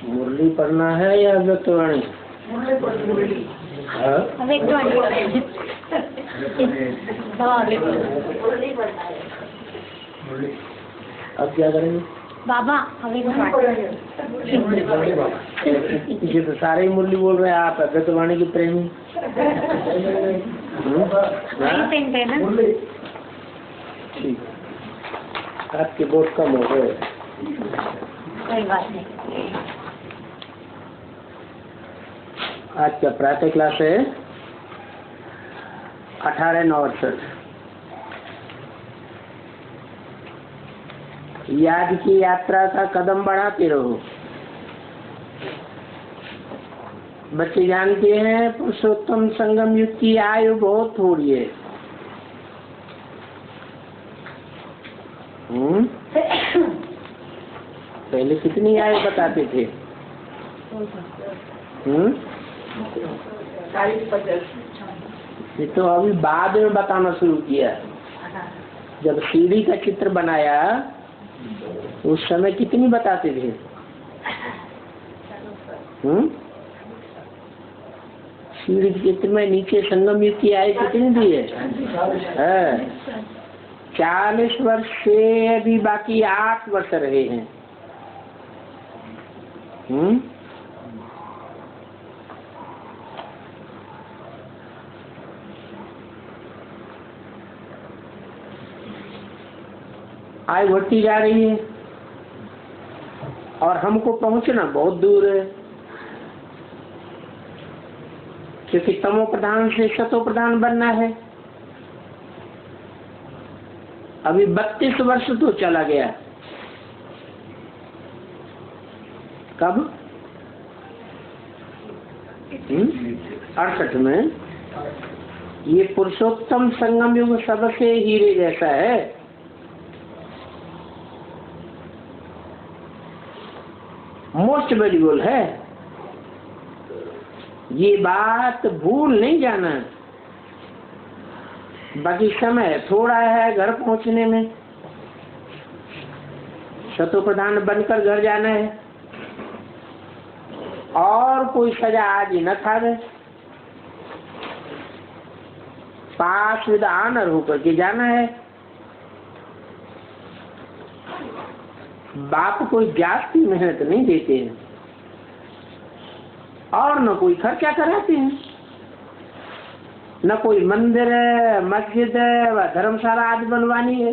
मुरली पढ़ना है या व्यक्तवाणी? अब क्या करेंगे बाबा? ये तो सारे ही मुरली बोल रहे हैं, आप व्यक्तवाणी की प्रेमी। ठीक, आपके वोट कम हो गए। कोई बात नहीं। आज का प्रातः क्लास है 18/9/68। याद की यात्रा का कदम बढ़ाते रहो। बच्चे जानते हैं पुरुषोत्तम संगम युग की आयु बहुत थोड़ी है। पहले कितनी आयु बताते थे? 40-50। ये तो अभी बाद में बताना शुरू किया। जब सीढ़ी का चित्र बनाया उस समय कितनी बताते थे? सीढ़ी के चित्र में नीचे संगम युग की आयु कितनी दी है? 40 वर्ष से अभी बाकी 8 वर्ष रहे हैं। आयु बढ़ती जा रही है और हमको पहुंचना बहुत दूर है, क्योंकि तमो प्रधान से सतो प्रधान बनना है। अभी 32 वर्ष तो चला गया। कब? 68 में। ये पुरुषोत्तम संगम युग सबसे हीरे जैसा है। मोस्ट वैल्यूबल है। ये बात भूल नहीं जाना। बाकी समय थोड़ा है घर पहुंचने में। शतो प्रधान बनकर घर जाना है और कोई सजा आज ही न था। पास विद ऑनर होकर के जाना है। बाप कोई जास्ती मेहनत नहीं देते हैं और न कोई खर्चा कराते हैं, न कोई मंदिर है, मस्जिद है व धर्मशाला आदि बनवानी है।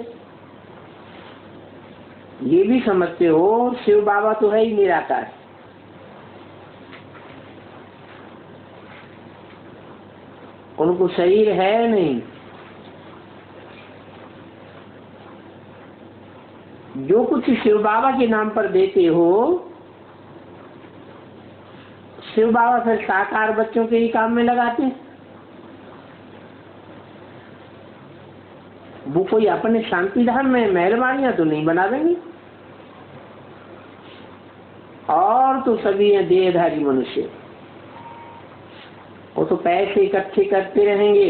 ये भी समझते हो शिव बाबा तो है ही निराकार। उनको शरीर है नहीं। जो कुछ शिव बाबा के नाम पर देते हो, शिव बाबा फिर साकार बच्चों के ही काम में लगाते हैं। वो कोई अपने शांति धाम में मेहरबानियां तो नहीं बना देंगे। और तो सभी हैं देहधारी मनुष्य। वो तो पैसे इकट्ठे करते रहेंगे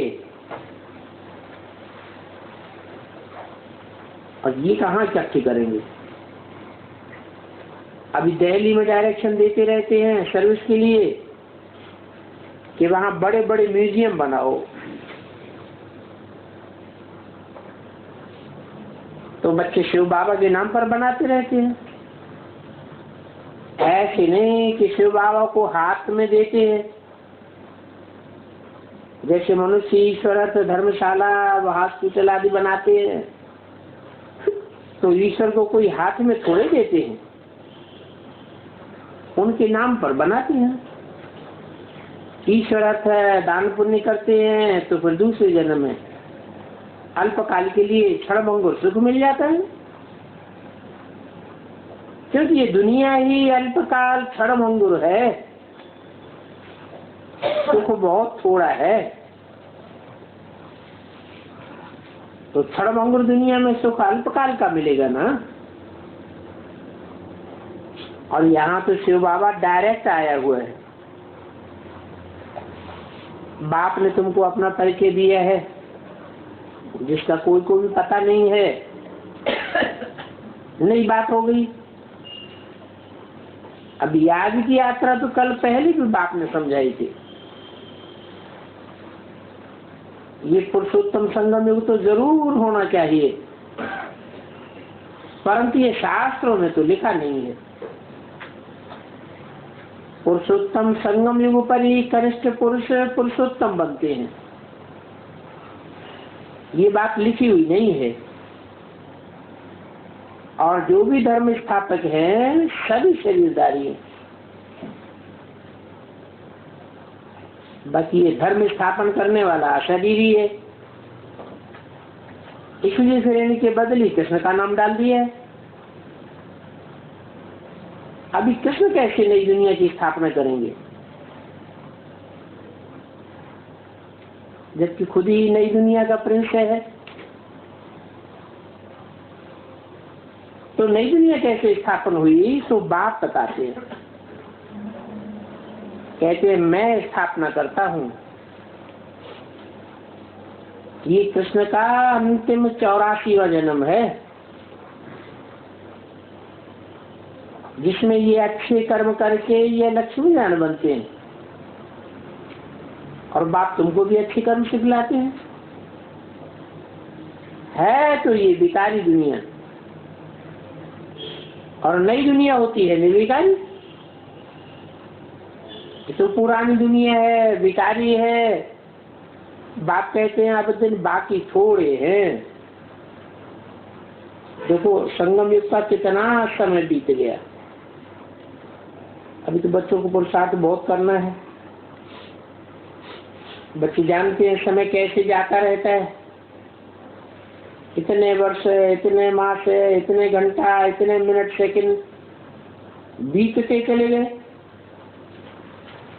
और ये कहाँ इकट्ठे करेंगे? अभी दिल्ली में डायरेक्शन देते रहते हैं सर्विस के लिए कि वहां बड़े बड़े म्यूजियम बनाओ। तो बच्चे शिव बाबा के नाम पर बनाते रहते हैं। ऐसे नहीं कि शिव बाबा को हाथ में देते हैं। जैसे मनुष्य ईश्वर धर्मशाला हॉस्पिटल आदि बनाते हैं तो ईश्वर को कोई हाथ में थोड़े देते हैं, उनके नाम पर बनाते हैं। ईश्वर अर्थ है दान पुण्य करते हैं तो फिर दूसरे जन्म में अल्पकाल के लिए क्षणभंगुर सुख मिल जाता है। क्योंकि ये दुनिया ही अल्पकाल क्षणभंगुर है, सुख बहुत थोड़ा है। तो क्षणभंगुर दुनिया में सुख अल्पकाल का मिलेगा ना। और यहाँ तो शिव बाबा डायरेक्ट आया हुआ है। बाप ने तुमको अपना परिचय दिया है जिसका कोई को भी पता नहीं है। नई बात हो गई। अभी आज की यात्रा तो कल पहले भी बाप ने समझाई थी। ये पुरुषोत्तम संगम युग तो जरूर होना चाहिए, परंतु ये शास्त्रों में तो लिखा नहीं है। पुरुषोत्तम संगम युग पर ही कनिष्ठ पुरुष पुरुषोत्तम बनते हैं, ये बात लिखी हुई नहीं है। और जो भी धर्म स्थापक हैं सभी शरीरधारी हैं, बाकी ये धर्म स्थापन करने वाला अशरीरी है, इसलिए फिर इनके बदले कृष्ण का नाम डाल दिया है। अभी कृष्ण कैसे नई दुनिया की स्थापना करेंगे, जबकि खुद ही नई दुनिया का प्रिंस है। तो नई दुनिया कैसे स्थापन हुई, तो बाप बताते हैं, कहते हैं मैं स्थापना करता हूं। ये कृष्ण का अंतिम 84वां जन्म है, जिसमें ये अच्छे कर्म करके ये लक्ष्मी नारायण बनते हैं, और बाप तुमको भी अच्छे कर्म सिखलाते हैं। है तो ये विकारी दुनिया, और नई दुनिया होती है निर्विकारी। तो पुरानी दुनिया है, विकारी है। बाप कहते हैं अब दिन बाकी थोड़े हैं। देखो संगम युग का कितना समय बीत गया, अभी तो बच्चों को पुरुषार्थ बहुत करना है। बच्चे जानते हैं समय कैसे जाता रहता है, इतने वर्ष है, इतने मास है, इतने घंटा, इतने मिनट सेकंड बीतते चले गए,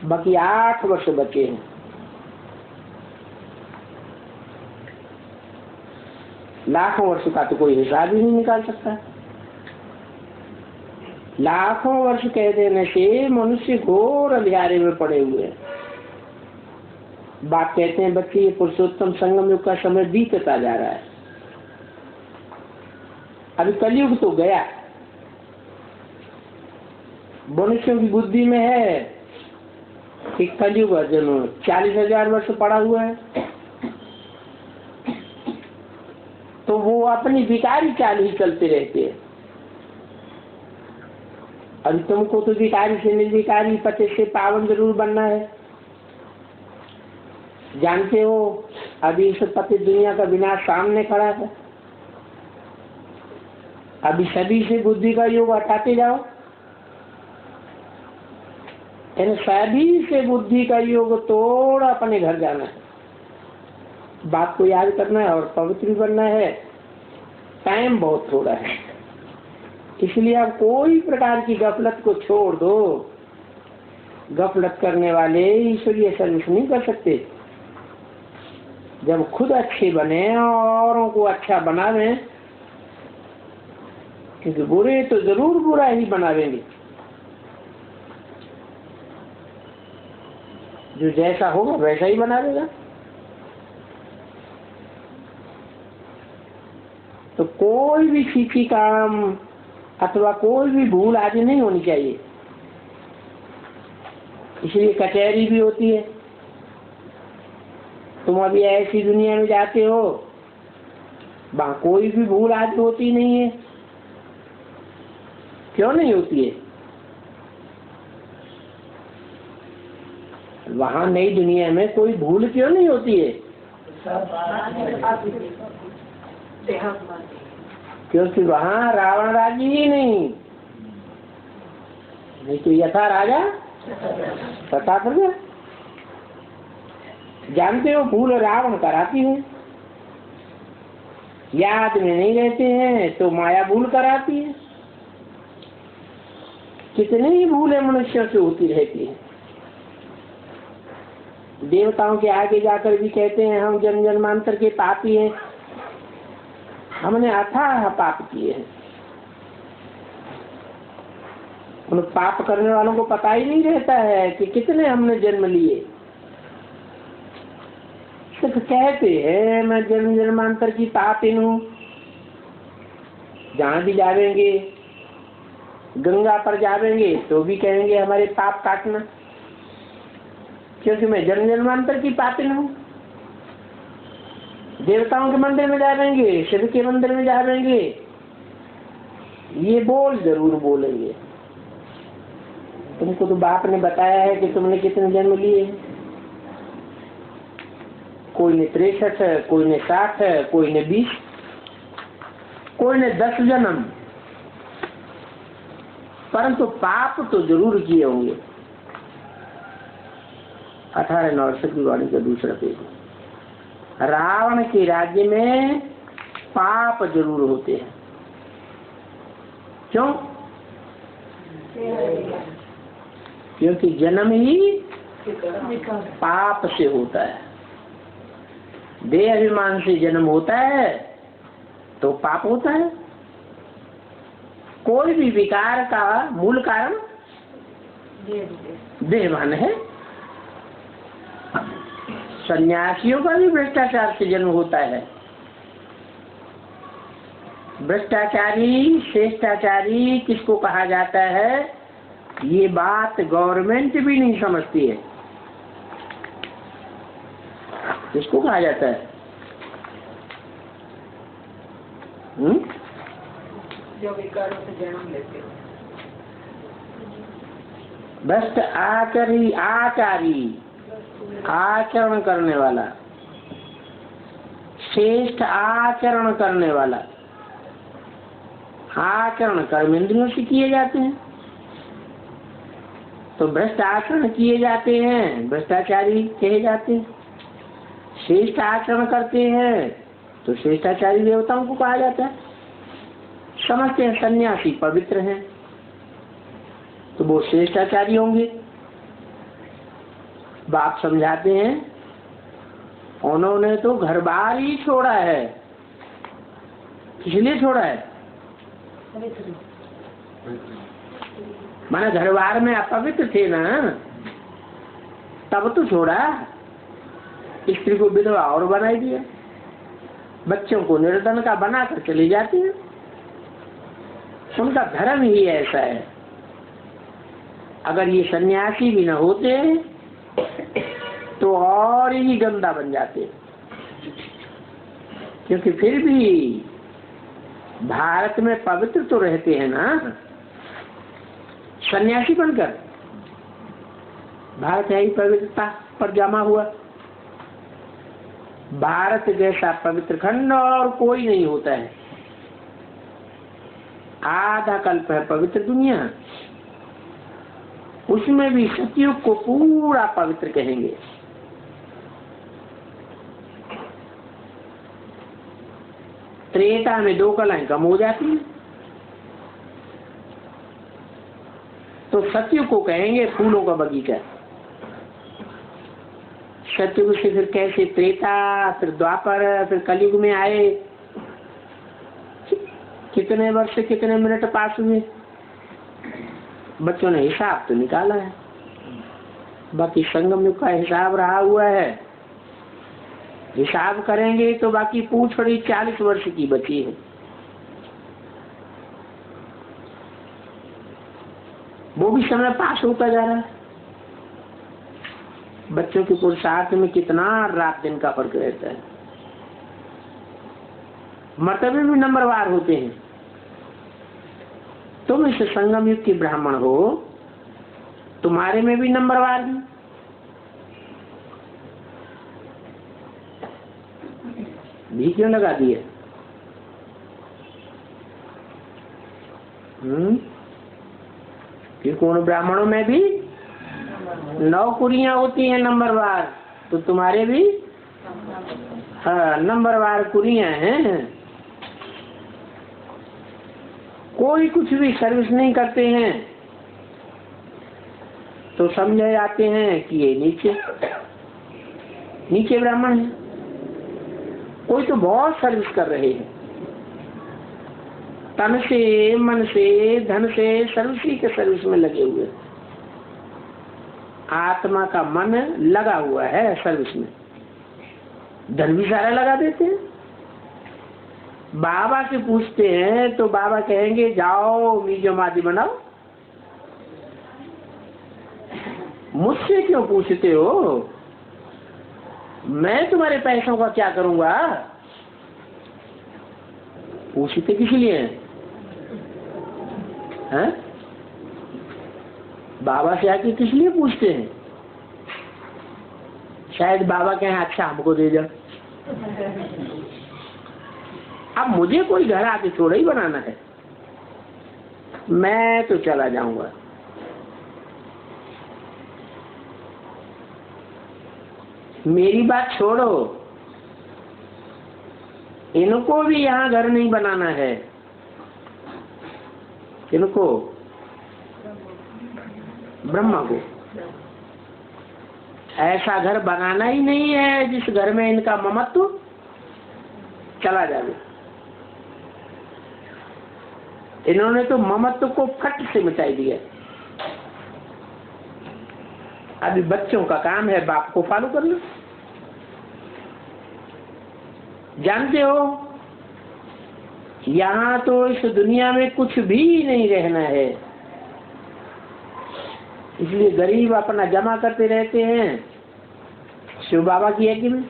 बाकी 8 वर्ष बचे हैं। लाखों वर्ष का तो कोई हिसाब ही नहीं निकाल सकता। लाखों वर्ष कह देने से मनुष्य घोर अंधियारे में पड़े हुए हैं। बात कहते हैं बच्चे ये पुरुषोत्तम संगम युग का समय बीतता जा रहा है। अभी कलयुग तो गया, मनुष्यों की बुद्धि में है कि कलयुग अर्जुन 40,000 वर्ष पड़ा हुआ है, तो वो अपनी विकारी चाल ही चलते रहते हैं। अभी तुमको तो विकारी से निर्विकारी पति से पावन जरूर बनना है। जानते हो अभी इस पति दुनिया का विनाश सामने खड़ा है। अभी सभी से बुद्धि का योग हटाते जाओ, इन सभी से बुद्धि का योग तोड़ अपने घर जाना है, बात को याद करना है और पवित्र भी बनना है। टाइम बहुत थोड़ा है, इसलिए आप कोई प्रकार की गफलत को छोड़ दो। गफलत करने वाले ईश्वरीय सर्विस नहीं कर सकते। जब खुद अच्छे बने औरों को अच्छा बनावे, क्योंकि बुरे तो जरूर बुरा ही बनावेंगे। जो जैसा होगा वैसा ही बनावेगा। तो कोई भी सीखी काम अथवा कोई भी भूल आज नहीं होनी चाहिए। इसलिए कचहरी भी होती है। तुम अभी ऐसी दुनिया में जाते हो, वहां कोई भी भूल आज होती नहीं है। क्यों नहीं होती है? वहां नई दुनिया में कोई भूल क्यों नहीं होती है? क्योंकि वहां रावण राजी ही नहीं तो यथा राजा तथा। जानते हो भूल रावण कराती है, याद में नहीं रहते हैं तो माया भूल कराती है। कितनी ही भूलें मनुष्यों से होती रहती है। देवताओं के आगे जाकर भी कहते हैं हम जन्म जन्मांतर के पापी हैं, हमने अथाह पाप किए हैं। उन पाप करने वालों को पता ही नहीं रहता है कि कितने हमने जन्म लिए। सिर्फ कहते हैं मैं जन्म जन्मांतर की पापी हूँ। जहाँ भी जाएंगे गंगा पर जावेंगे तो भी कहेंगे हमारे पाप काटना, क्योंकि मैं जन्म जन्मांतर की पापिन हूँ। देवताओं के मंदिर में जावेंगे, शिव के मंदिर में जावेंगे, ये बोल जरूर बोलेंगे। तुमको तो बाप ने बताया है कि तुमने कितने जन्म लिए। कोई ने 63 है, कोई ने 60 है, कोई ने 20, कोई ने 10 जन्म, परंतु पाप तो जरूर किए होंगे। 18 नवसर की वाणी का दूसरा पेज। रावण के राज्य में पाप जरूर होते हैं। क्यों? क्योंकि जन्म ही पाप से होता है। देह अभिमान से जन्म होता है तो पाप होता है। कोई भी विकार का मूल कारण देहभान है। सन्यासियों का भी भ्रष्टाचार से जन्म होता है। भ्रष्टाचारी, श्रेष्ठाचारी किसको कहा जाता है, ये बात गवर्नमेंट भी नहीं समझती है। किसको कहा जाता है? जो विकारों से जन्म लेते हो। भ्रष्ट आचारी, आचरण करने वाला, श्रेष्ठ आचरण करने वाला। आचरण कर्म इंद्रियों से किए जाते हैं, तो भ्रष्ट आचरण किए जाते हैं, भ्रष्टाचारी कहे जाते हैं। श्रेष्ठ आचरण करते हैं तो श्रेष्ठाचारी देवताओं को कहा जाता है। समझते हैं सन्यासी पवित्र हैं तो वो श्रेष्ठाचारी होंगे। बाप समझाते हैं उन्होंने तो घर बार ही छोड़ा है। इसलिए छोड़ा है माने घर बार में अपवित्र थे ना, तब तो छोड़ा। स्त्री को विधवा और बनाई दिया, बच्चों को निर्धन का बनाकर चले जाते हैं। उनका धर्म ही ऐसा है। अगर ये सन्यासी भी न होते तो और ही गंदा बन जाते, क्योंकि फिर भी भारत में पवित्र तो रहते हैं ना सन्यासी बनकर। भारत है ही पवित्रता पर जमा हुआ। भारत जैसा पवित्र खंड और कोई नहीं होता है। आधा कल्प है पवित्र दुनिया, उसमें भी सतयुग को पूरा पवित्र कहेंगे। त्रेता में 2 कलाएं कम हो जाती हैं तो सतयुग को कहेंगे फूलों का बगीचा। सतयुग से फिर कैसे त्रेता, फिर द्वापर, फिर कलयुग में आए। कितने वर्ष से कितने मिनट पास हुए, बच्चों ने हिसाब तो निकाला है। बाकी संगम युग का हिसाब रहा हुआ है। हिसाब करेंगे तो बाकी पूछड़ी 40 वर्ष की बची है। वो भी समय पास होता जा रहा है। बच्चों के पुरुषार्थ में कितना रात दिन का फर्क रहता है। मर्तबे भी नंबरवार होते हैं। तुम इस संगम युग के ब्राह्मण हो, तुम्हारे में भी नंबरवार है। भी क्यों लगा दिए? कि कौन ब्राह्मणों में भी 9 कुड़ियां होती हैं नंबरवार, तो तुम्हारे भी नंबरवार कुड़ियां हैं। कोई कुछ भी सर्विस नहीं करते हैं तो समझे जाते हैं कि ये नीचे ब्राह्मण है। कोई तो बहुत सर्विस कर रहे हैं, तन से, मन से, धन से, सर्विस के सर्विस में लगे हुए। आत्मा का मन लगा हुआ है सर्विस में, धन भी सारा लगा देते हैं। बाबा से पूछते हैं तो बाबा कहेंगे जाओ मीजो मादी बनाओ, मुझसे क्यों पूछते हो? मैं तुम्हारे पैसों का क्या करूंगा? पूछते किस लिए हैं? बाबा से आके किस लिए पूछते हैं? शायद बाबा कहें अच्छा हमको दे जा। अब मुझे कोई घर आके थोड़ा ही बनाना है, मैं तो चला जाऊंगा। मेरी बात छोड़ो, इनको भी यहाँ घर नहीं बनाना है। इनको, ब्रह्मा को ऐसा घर बनाना ही नहीं है जिस घर में इनका ममत्व चला जाए। इन्होंने तो ममत्व को फट से मिटाई दिया। अभी बच्चों का काम है बाप को फॉलो कर लो। जानते हो यहाँ तो इस दुनिया में कुछ भी नहीं रहना है, इसलिए गरीब अपना जमा करते रहते हैं। शिव बाबा की है कि नहीं?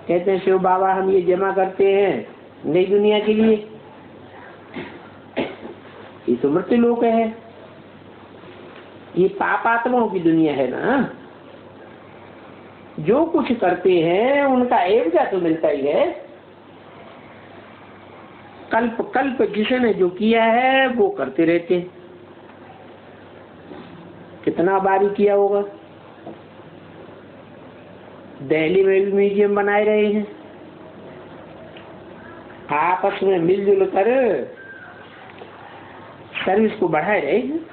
कहते हैं शिव बाबा हम ये जमा करते हैं नई दुनिया के लिए। ये तो मृत्यु लोक है, ये पापात्माओं की दुनिया है ना। जो कुछ करते हैं उनका एवजा तो मिलता ही है। कल्प कल्प जिसने जो किया है वो करते रहते हैं। कितना बारी किया होगा। दिल्ली में भी म्यूजियम बनाए रहे हैं, आपस में मिलजुल कर सर्विस को बढ़ाए रहे हैं।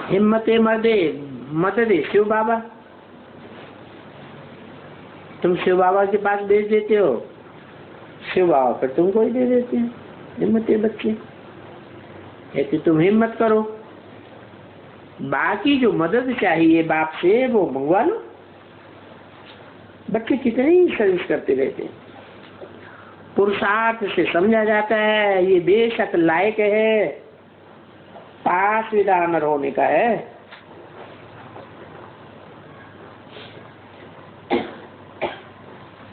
हिम्मते मर्दे मददे शिव बाबा। तुम शिव बाबा के पास भेज देते हो, शिव बाबा फिर तुमको ही दे देते हैं। हिम्मते बच्चे कहते तुम हिम्मत करो, बाकी जो मदद चाहिए बाप से वो मंगवा लो। बच्चे कितने ही सर्विस करते रहते हैं। पुरुषार्थ से समझा जाता है ये बेशक लायक है, पास विदानर होने का है।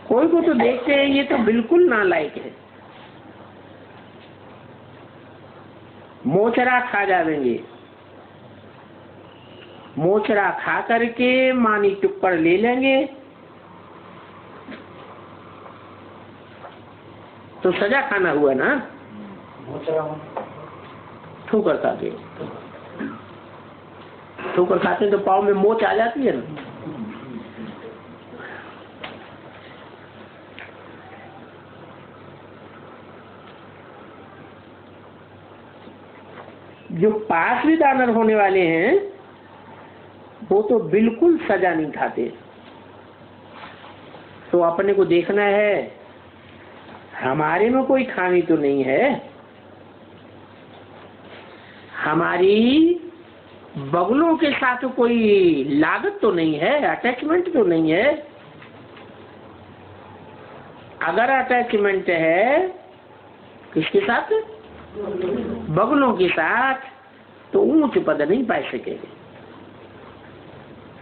कोई को तो देखते हैं ये तो बिल्कुल नालायक है, मोचरा खा जाएंगे। मोचरा खा करके मानी टुक्कड़ ले लेंगे तो सजा खाना हुआ ना। ठोकर खाते, ठोकर खाते तो पाँव में मोच आ जाती है ना। जो पास भी दानर होने वाले हैं वो तो बिल्कुल सजा नहीं खाते। तो अपने को देखना है हमारे में कोई खामी तो नहीं है, हमारी बगलों के साथ कोई लागत तो नहीं है, अटैचमेंट तो नहीं है। अगर अटैचमेंट है किसके साथ? बगलों के साथ, तो ऊंच पद नहीं पा सकेंगे।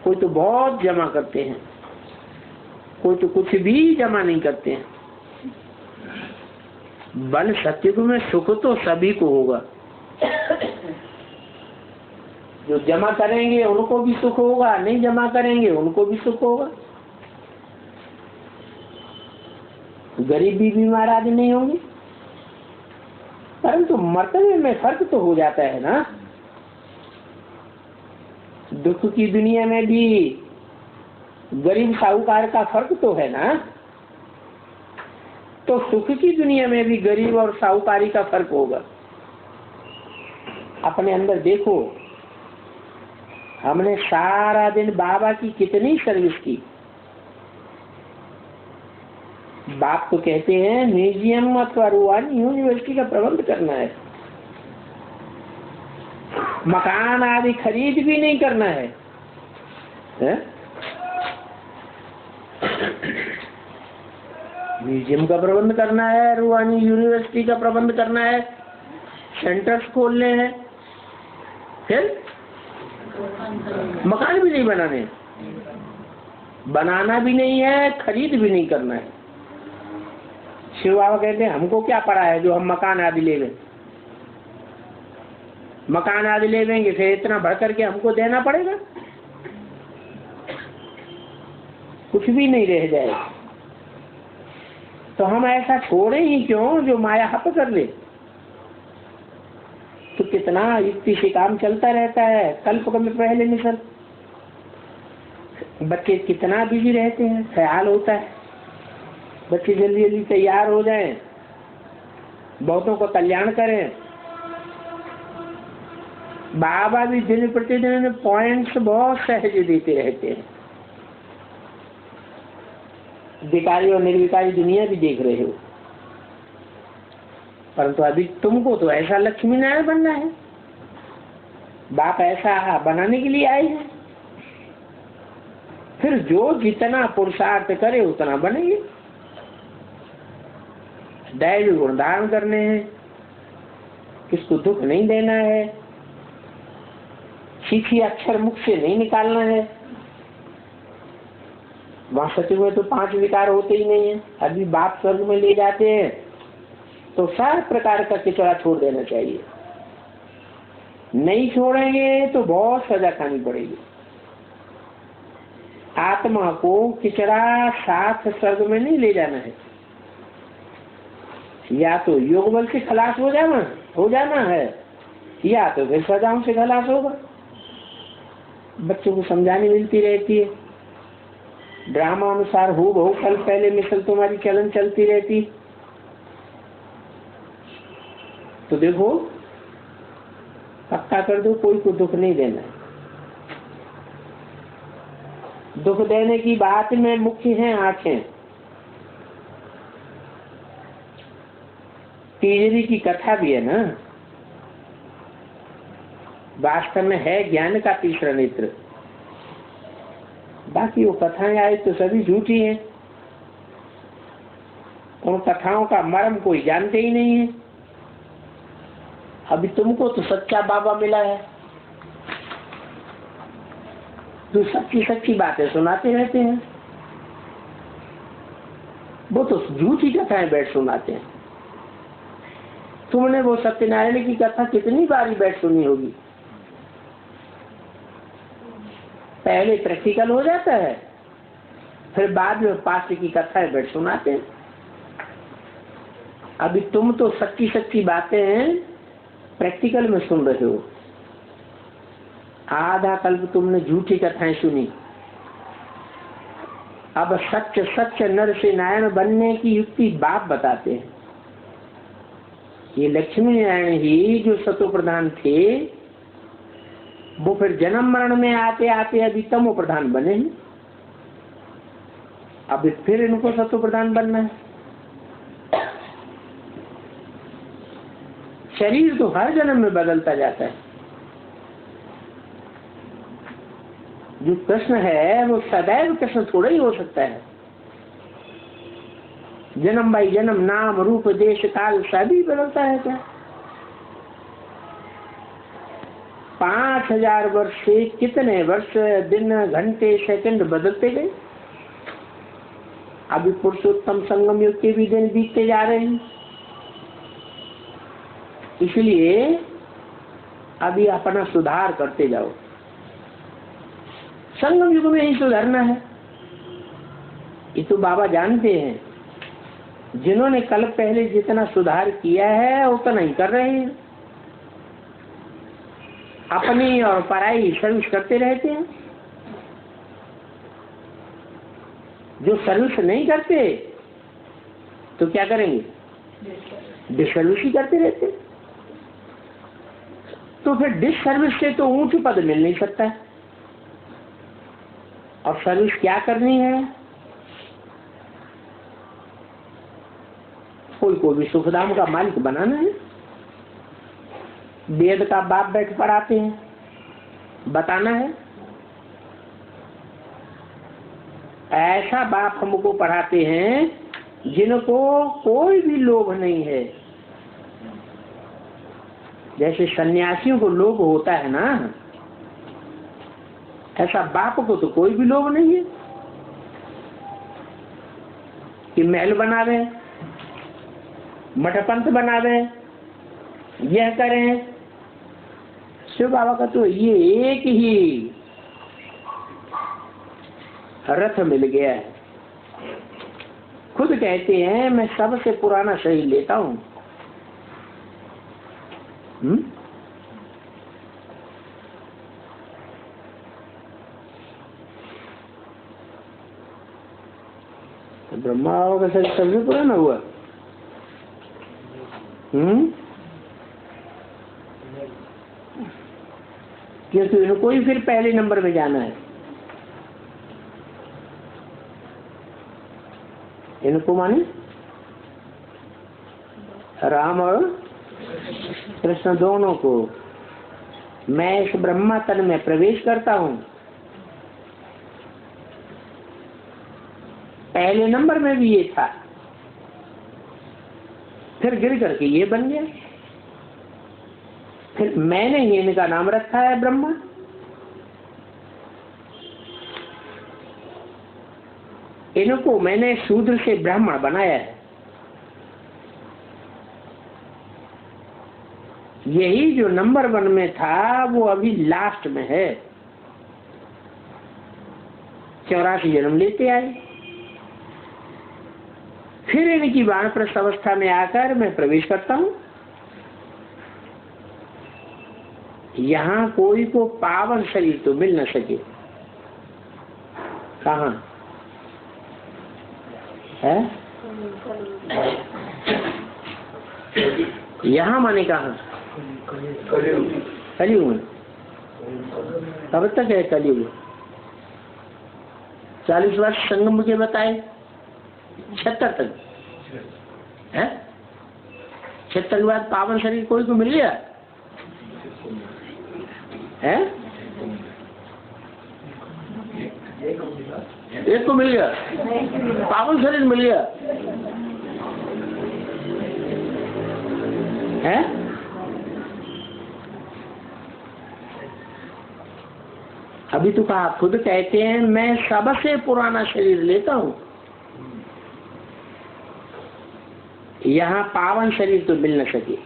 कोई तो बहुत जमा करते हैं, कोई तो कुछ भी जमा नहीं करते हैं। बल सत्युग में सुख तो सभी को होगा। जो जमा करेंगे उनको भी सुख होगा, नहीं जमा करेंगे उनको भी सुख होगा। गरीब भी बीमार आदमी नहीं होंगे, परंतु मर्तबे में फर्क तो हो जाता है ना। दुख की दुनिया में भी गरीब साहूकार का फर्क तो है ना, तो सुख की दुनिया में भी गरीब और साहूकारी का फर्क होगा। अपने अंदर देखो, हमने सारा दिन बाबा की कितनी सर्विस की। बाप तो कहते हैं म्यूजियम अथवा रूहानी यूनिवर्सिटी का प्रबंध करना है, मकान आदि खरीद भी नहीं करना है, म्यूजियम का प्रबंध करना है, रूहानी यूनिवर्सिटी का प्रबंध करना है, सेंटर्स खोलने हैं। फिर मकान भी नहीं बनाने, बनाना भी नहीं है, खरीद भी नहीं करना है। शिव बाबा कहते हैं हमको क्या पड़ा है जो हम मकान आदि ले लें, मकान आदि ले लेंगे फिर इतना बढ़ करके हमको देना पड़ेगा, कुछ भी नहीं रह जाएगा। तो हम ऐसा छोड़े ही क्यों जो माया हप कर ले। तो कितना युक्ति से काम चलता रहता है। कल्प में पहले मिसल बच्चे कितना बिजी रहते हैं, ख्याल होता है बच्चे जल्दी जल्दी तैयार हो जाएं, बहुतों का कल्याण करें। बाबा भी दिन प्रतिदिन पॉइंट्स बहुत सहज देते रहते हैं। विकारी और निर्विकारी दुनिया भी देख रहे हो, परंतु अभी तुमको तो ऐसा लक्ष्मी नारायण बनना है। बाप ऐसा बनाने के लिए आए हैं। फिर जो जितना पुरुषार्थ करे उतना बनेंगे। दैवी गुण धारण करने हैं, किसको दुख नहीं देना है, सीखी अक्षर मुख से नहीं निकालना है। वहां सचिव में तो 5 विकार होते ही नहीं है। अभी बाप स्वर्ग में ले जाते हैं तो सारे प्रकार का किचड़ा छोड़ देना चाहिए। नहीं छोड़ेंगे तो बहुत सजा खानी पड़ेगी। आत्मा को किचड़ा साथ स्वर्ग में नहीं ले जाना है। या तो योग बल से खलास हो जाना है, या तो फिर सजाओं से खलास होगा। बच्चों को समझानी मिलती रहती है। ड्रामा अनुसार हो बहु कल पहले मिसल तुम्हारी चलन चलती रहती। तो देखो पक्का कर दो, कोई को दुख नहीं देना है। दुख देने की बात में मुख्य है आंखें। तीजरी की कथा भी है ना, वास्तव में है ज्ञान का तीसरा नेत्र। बाकी वो कथाएं आई तो सभी झूठी हैं। उन कथाओं का मर्म कोई जानते ही नहीं है। अभी तुमको तो सच्चा बाबा मिला है, जो सच्ची सच्ची बातें सुनाते रहते हैं। वो तो झूठी कथाएं बैठ सुनाते हैं। तुमने वो सत्यनारायण की कथा कितनी बारी बैठ सुनी होगी। पहले प्रैक्टिकल हो जाता है, फिर बाद में पास्ट की कथाएं बैठ सुनाते हैं। अभी तुम तो सच्ची सच्ची बातें प्रैक्टिकल में सुन रहे हो। आधा कल्प तुमने झूठी कथाएं सुनी। अब सच सच नर से नारायण बनने की युक्ति बाप बताते हैं। ये लक्ष्मी नारायण ही जो सतो प्रधान थे, वो फिर जन्म मरण में आते आते अभी तमो प्रधान बने हैं। अभी फिर इनको सतो प्रधान बनना है। शरीर तो हर जन्म में बदलता जाता है। जो कृष्ण है वो सदैव कृष्ण थोड़ा ही हो सकता है। जन्म बाई जन्म नाम रूप देश काल सभी बदलता रहता है। 5000 वर्ष से कितने वर्ष, दिन, घंटे, सेकंड बदलते गए। अभी पुरुषोत्तम संगम युग के भी दिन बीतते जा रहे हैं। इसलिए अभी अपना सुधार करते जाओ। संगम युग में ही सुधरना है। ये तो बाबा जानते हैं। जिन्होंने कल पहले जितना सुधार किया है उतना ही कर रहे हैं। अपनी और पराई सर्विस करते रहते हैं। जो सर्विस नहीं करते तो क्या करेंगे, डिसर्विस ही करते रहते। तो फिर डिसर्विस से तो ऊंच पद मिल नहीं सकता। और सर्विस क्या करनी है, कोई को भी सुखधाम का मालिक बनाना है। वेद का बाप बैठ पढ़ाते हैं, बताना है। ऐसा बाप हमको पढ़ाते हैं जिनको कोई भी लोभ नहीं है। जैसे सन्यासियों को लोभ होता है ना, ऐसा बाप को तो कोई भी लोभ नहीं है कि महल बनावे, मठपंथ बनावे, यह करें। शिव बाबा का तो ये एक ही रथ मिल गया है। खुद कहते हैं मैं सबसे पुराना शरीर लेता हूं। तो ब्रह्मा बाबा का शरीर सबसे पुराना हुआ। क्योंकि इनको ही फिर पहले नंबर में जाना है। इनको माने राम और कृष्ण दोनों को, मैं इस ब्रह्मा तन में प्रवेश करता हूं। पहले नंबर में भी ये था, फिर गिर करके ये बन गया। फिर मैंने ही इनका नाम रखा है ब्रह्मा। इनको मैंने शूद्र से ब्राह्मण बनाया है। यही जो नंबर 1 में था वो अभी लास्ट में है। 84 जन्म लेते आए, फिर इनकी वानप्रस्थ अवस्था में आकर मैं प्रवेश करता हूं। यहां कोई को पावन शरीर तो मिल न सके। कहां है? यहां माने कहां? कलयुग में। कब तक है कलयुग? 40 वर्ष संगम के बताए, 76 तक है। 76 के बाद पावन शरीर कोई को मिल गया है? एक को मिल गया, पावन शरीर मिल गया है। अभी तो कहा, खुद कहते हैं मैं सबसे पुराना शरीर लेता हूं। यहाँ पावन शरीर तो मिल न सके।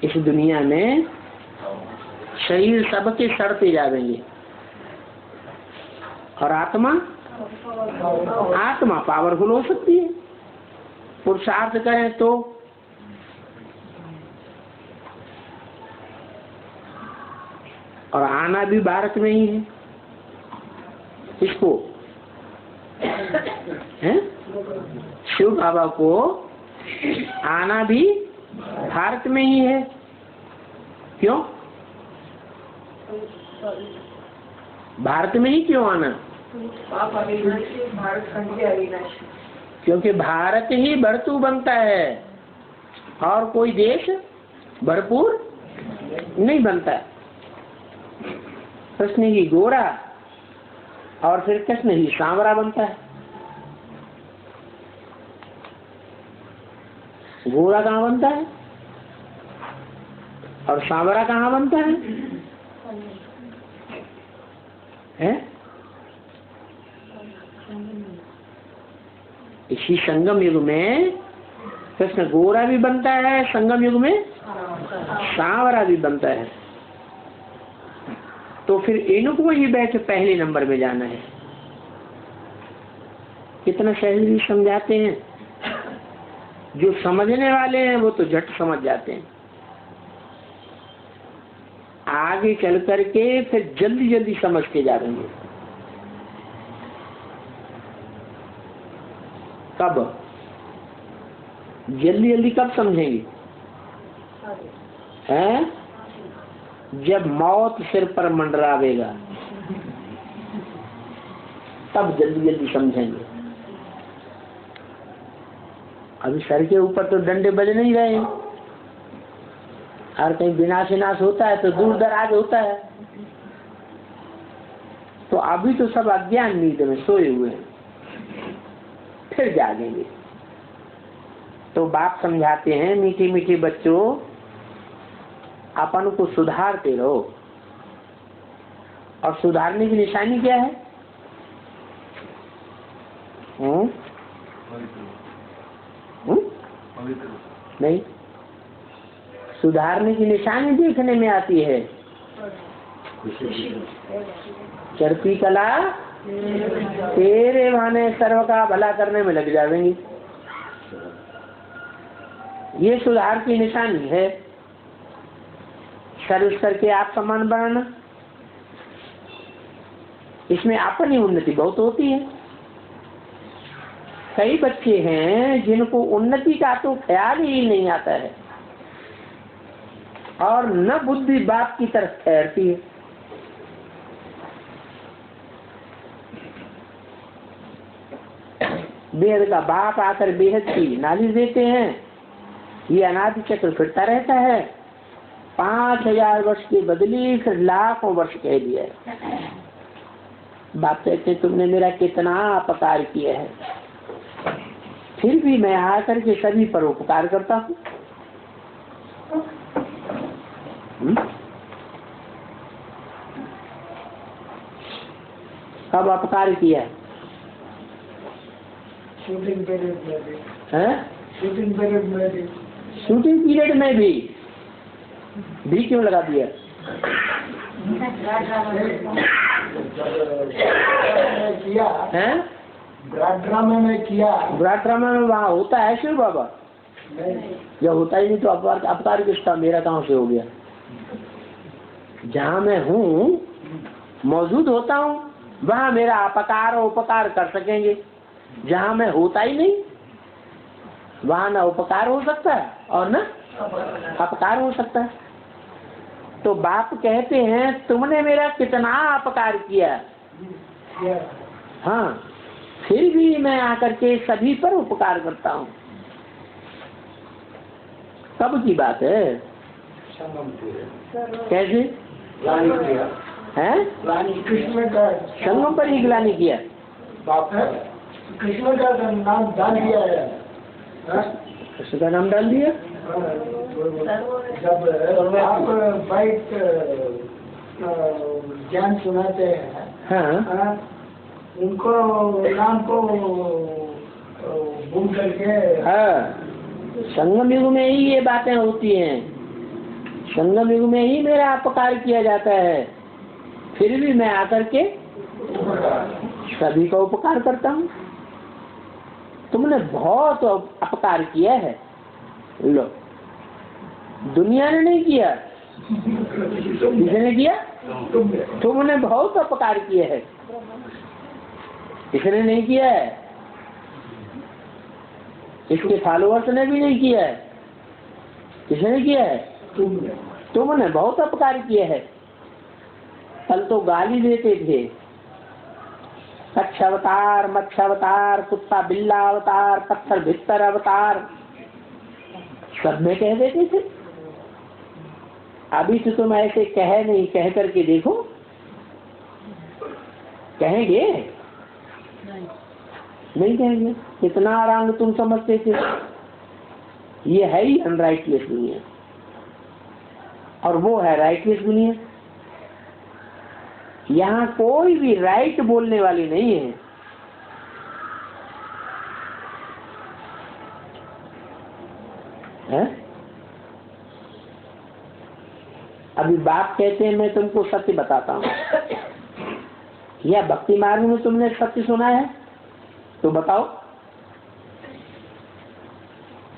इस दुनिया में शरीर सबके सड़ते जाएंगे, और आत्मा पावरफुल हो सकती है, पुरुषार्थ करें तो। और आना भी भारत में ही है। इसको है शिव बाबा को आना भी भारत में ही है। क्यों भारत में ही क्यों आना? क्योंकि भारत ही भरतू बनता है और कोई देश भरपूर नहीं बनता। कृष्ण ही गोरा और फिर कृष्ण ही सांवरा बनता है। गोरा कहाँ बनता है और सांवरा कहाँ बनता है? इसी संगम युग में कृष्ण गोरा भी बनता है, संगम युग में सांवरा भी बनता है। तो फिर इनको ही बैठ पहले नंबर में जाना है। कितना सहज समझाते हैं। जो समझने वाले हैं वो तो झट समझ जाते हैं। आगे चल करके फिर जल्दी जल्दी समझ के जा रहे हैं। कब जल्दी जल्दी कब समझेंगे? हैं? जब मौत सिर पर मंडरावेगा तब जल्दी जल्दी समझेंगे। अभी सर के ऊपर तो डंडे बज नहीं रहे हैं, और कहीं विनाश विनाश होता है तो दूर दराज होता है। तो अभी तो सब अज्ञान नींद में सोए हुए हैं, फिर जागेंगे। तो बाप समझाते हैं मीठी मीठी बच्चों, अपन को सुधारते रहो। और सुधारने की निशानी क्या है? नहीं, सुधारने की निशानी देखने में आती है। चरती कला तेरे बहाने सर्व का भला करने में लग जाएंगी। ये सुधार की निशानी है। सर्विस करके आप सम्मान बनाना, इसमें अपनी उन्नति बहुत होती है। कई बच्चे हैं जिनको उन्नति का तो ख्याल ही नहीं आता है और न बुद्धि बाप की तरफ ठहरती है। बेहद का बाप आकर बेहद की नाली देते हैं, ये अनादि चक्र फिरता रहता है। 5000 वर्ष की बदली फिर लाखों वर्ष कह दिया है। बाप कहते तुमने मेरा कितना अपकार किया है, फिर भी मैं आकर के सभी पर उपकार करता हूँ। कब अपकार किया? शूटिंग पीरियड में भी। शूटिंग पीरियड में भी। शूटिंग पीरियड में भी क्यों लगा दिया? किया है ड्रामा में किया। ड्रामा में वहाँ होता है शिव बाबा? जब होता ही नहीं तो अपकार किसका? मेरा कहाँ से हो गया? जहाँ मैं हूँ मौजूद होता हूँ वहाँ मेरा अपकार और उपकार कर सकेंगे। जहाँ मैं होता ही नहीं वहाँ न उपकार हो सकता है और न अपकार हो सकता है। तो बाप कहते हैं तुमने मेरा कितना अपकार किया, हाँ फिर भी मैं आकर के सभी पर उपकार करता हूँ। कब की बात है? कैसे है? कृष्ण का संगम पर ही गिलानी किया। कृष्ण का नाम डाल दिया है। कृष्ण का नाम डाल दिया। जब आप बाइक ज्ञान सुनाते हैं, हाँ उनको नाम को भूल करके। हाँ, संगम युग में ही ये बातें होती हैं। संगम युग में ही मेरा अपकार किया जाता है, फिर भी मैं आकर के सभी का उपकार करता हूँ। तुमने बहुत अपकार किया है। लो, दुनिया ने नहीं किया, किसने किया? तुमने बहुत अपकार किया है। किसने नहीं किया है? इसके फॉलोअर्स ने भी नहीं किया है। किसने किया है? तुमने बहुत अपकार किया है। कल तो गाली देते थे, कच्छ अवतार, मत्स्य अवतार, कुत्ता बिल्ला अवतार, पत्थर भित्तर अवतार, सब में कह देते थे। अभी तो तुम ऐसे कह नहीं, कह करके देखो, कहेंगे? नहीं कहेंगे। कितना आराम तुम समझते थे। ये है ही अनराइटलेस दुनिया और वो है राइटलेस दुनिया। यहाँ कोई भी राइट बोलने वाली नहीं है। है? अभी बाप कहते हैं मैं तुमको सत्य बताता हूँ, या भक्ति मार्ग में तुमने सत्य सुना है तो बताओ,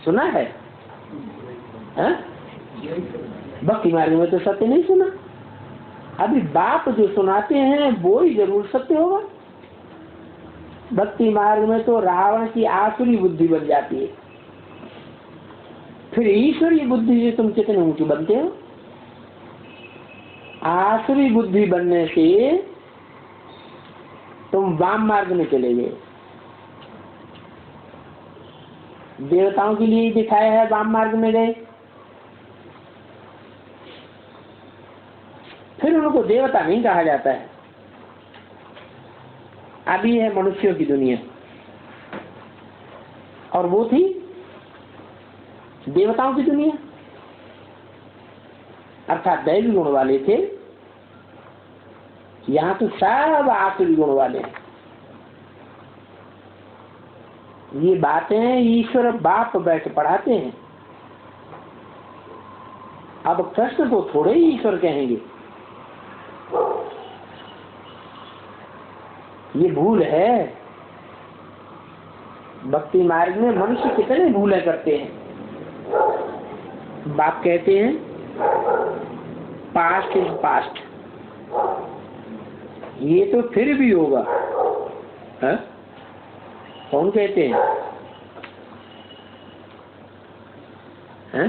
सुना है? भक्ति मार्ग में तो सत्य नहीं सुना। अभी बाप जो सुनाते हैं वो ही जरूर सत्य होगा। भक्ति मार्ग में तो रावण की आसुरी बुद्धि बन जाती है, फिर ईश्वरीय बुद्धि से तुम कितने ऊंचे बनते हो। आसुरी बुद्धि बनने से तुम वाम मार्ग में चले गए। देवताओं के लिए दिखाया है, वाम मार्ग में गए, फिर उनको देवता नहीं कहा जाता है। अभी है मनुष्यों की दुनिया और वो थी देवताओं की दुनिया। अर्थात दैवी गुण वाले थे, यहाँ तो सब आसुरी गुण वाले हैं। ये बातें ईश्वर बाप बैठ पढ़ाते हैं। अब कृष्ण को थोड़े ही ईश्वर कहेंगे। ये भूल है। भक्ति मार्ग में मनुष्य कितने भूलें करते हैं। बाप कहते हैं पास्ट इज पास्ट, ये तो फिर भी होगा। है? कौन कहते हैं? है?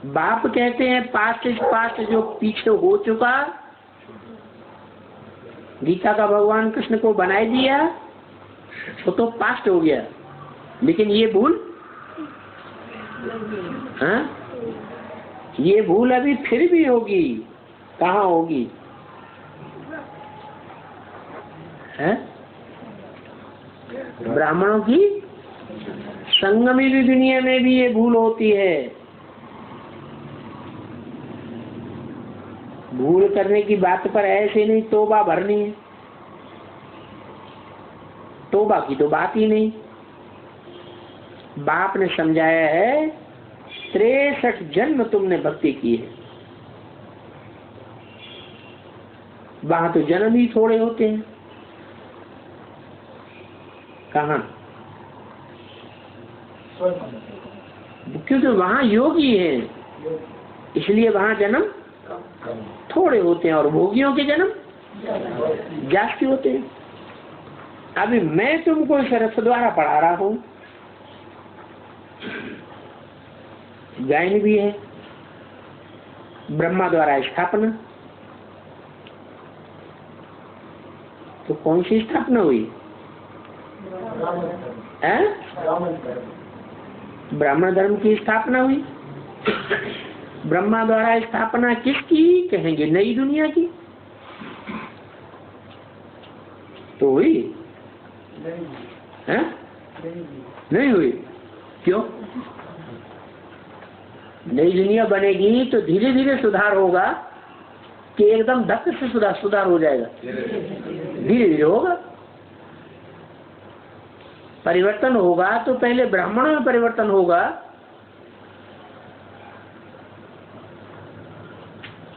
बाप कहते हैं पास्ट इज पास्ट, जो पीछे हो चुका गीता का भगवान कृष्ण को बनाए दिया वो तो पास्ट हो गया। लेकिन ये भूल, हाँ, ये भूल अभी फिर भी होगी। कहाँ होगी? है? ब्राह्मणों की संगमी की दुनिया में भी ये भूल होती है। भूल करने की बात पर ऐसे नहीं तौबा भरनी है। तौबा की तो बात ही नहीं। बाप ने समझाया है 63 जन्म तुमने भक्ति की है। वहां तो जन्म ही थोड़े होते हैं। कहाँ? क्योंकि वहां योगी है, इसलिए वहां जन्म थोड़े होते हैं और भोगियों के जन्म जास्ती होते हैं। अभी मैं तुमको इस रथ द्वारा पढ़ा रहा हूं, गायन भी है, ब्रह्मा द्वारा स्थापना। तो कौन सी स्थापना हुई? ब्राह्मण धर्म की स्थापना हुई। ब्रह्मा द्वारा स्थापना किसकी कहेंगे? नई दुनिया की तो हुई है? नहीं हुई। क्यों? नई दुनिया बनेगी तो धीरे धीरे सुधार होगा कि एकदम धक्के से सुधार हो जाएगा? धीरे धीरे होगा। परिवर्तन होगा तो पहले ब्राह्मणों में परिवर्तन होगा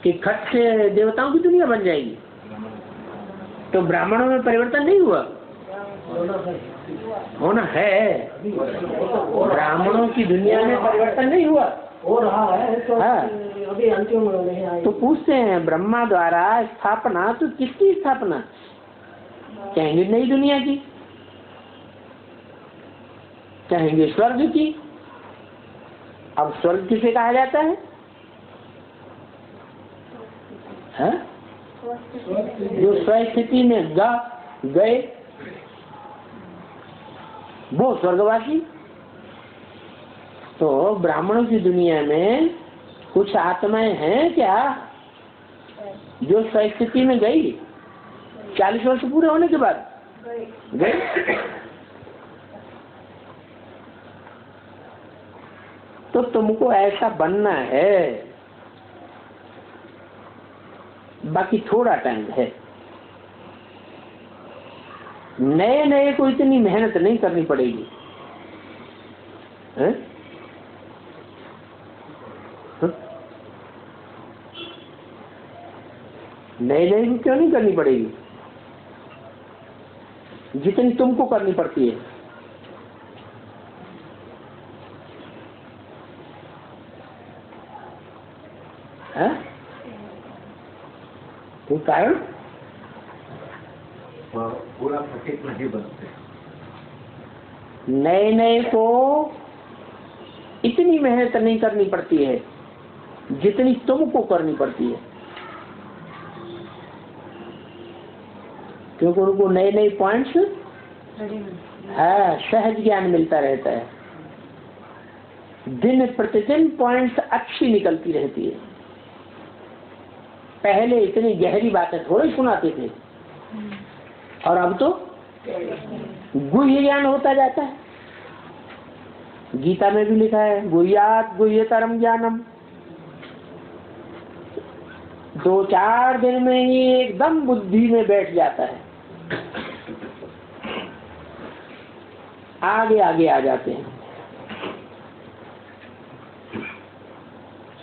कि खट से देवताओं की दुनिया बन जाएगी। तो ब्राह्मणों में परिवर्तन नहीं हुआ? होना है। ब्राह्मणों की दुनिया में परिवर्तन नहीं हुआ, हो रहा है। तो हाँ। अभी अंतिम नहीं आई। तो पूछते हैं ब्रह्मा द्वारा स्थापना, तो किसकी स्थापना कहेंगे? नई दुनिया की, कहेंगे स्वर्ग की। अब स्वर्ग किसे कहा जाता है? है? जो स्वस्थिति में गए वो स्वर्गवासी। तो ब्राह्मणों की दुनिया में कुछ आत्माएं हैं क्या जो स्वस्थिति में गई? 40 वर्ष पूरे होने के बाद गए। तो तुमको ऐसा बनना है। बाकी थोड़ा टाइम है। नए नए को इतनी मेहनत नहीं करनी पड़ेगी। है? नए नए को क्यों नहीं करनी पड़ेगी? जितनी तुमको करनी पड़ती है। है? तो कारण पूरा पटित नहीं बनते। नए नए को इतनी मेहनत नहीं करनी पड़ती है जितनी तुमको करनी पड़ती है। क्योंकि उनको नए नए पॉइंट्स सहज ज्ञान मिलता रहता है। दिन प्रतिदिन पॉइंट्स अच्छी निकलती रहती है। पहले इतनी गहरी बातें थोड़ी सुनाते थे और अब तो गुह्य ज्ञान होता जाता है। गीता में भी लिखा है गुह्यात गुह्यतरम ज्ञानम। 2-4 दिन में ही एकदम बुद्धि में बैठ जाता है, आगे आगे आ जाते हैं।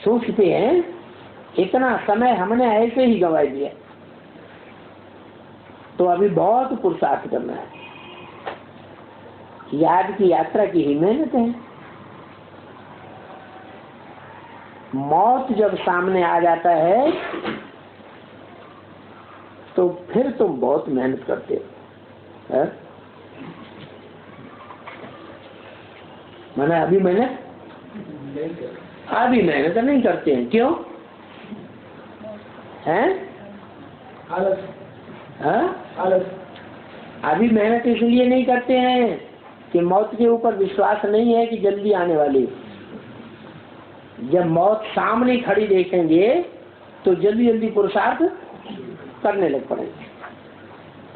सोचते हैं इतना समय हमने ऐसे ही गंवा दिया, तो अभी बहुत पुरुषार्थ करना है। याद की यात्रा की ही मेहनत है। मौत जब सामने आ जाता है तो फिर तुम बहुत मेहनत करते हो। मैंने अभी मेहनत नहीं करते हैं। क्यों हैं? आलस। अभी मेहनत इसलिए नहीं करते हैं कि मौत के ऊपर विश्वास नहीं है कि जल्दी आने वाली। जब मौत सामने खड़ी देखेंगे तो जल्दी जल्दी पुरुषार्थ करने लग पड़ेंगे।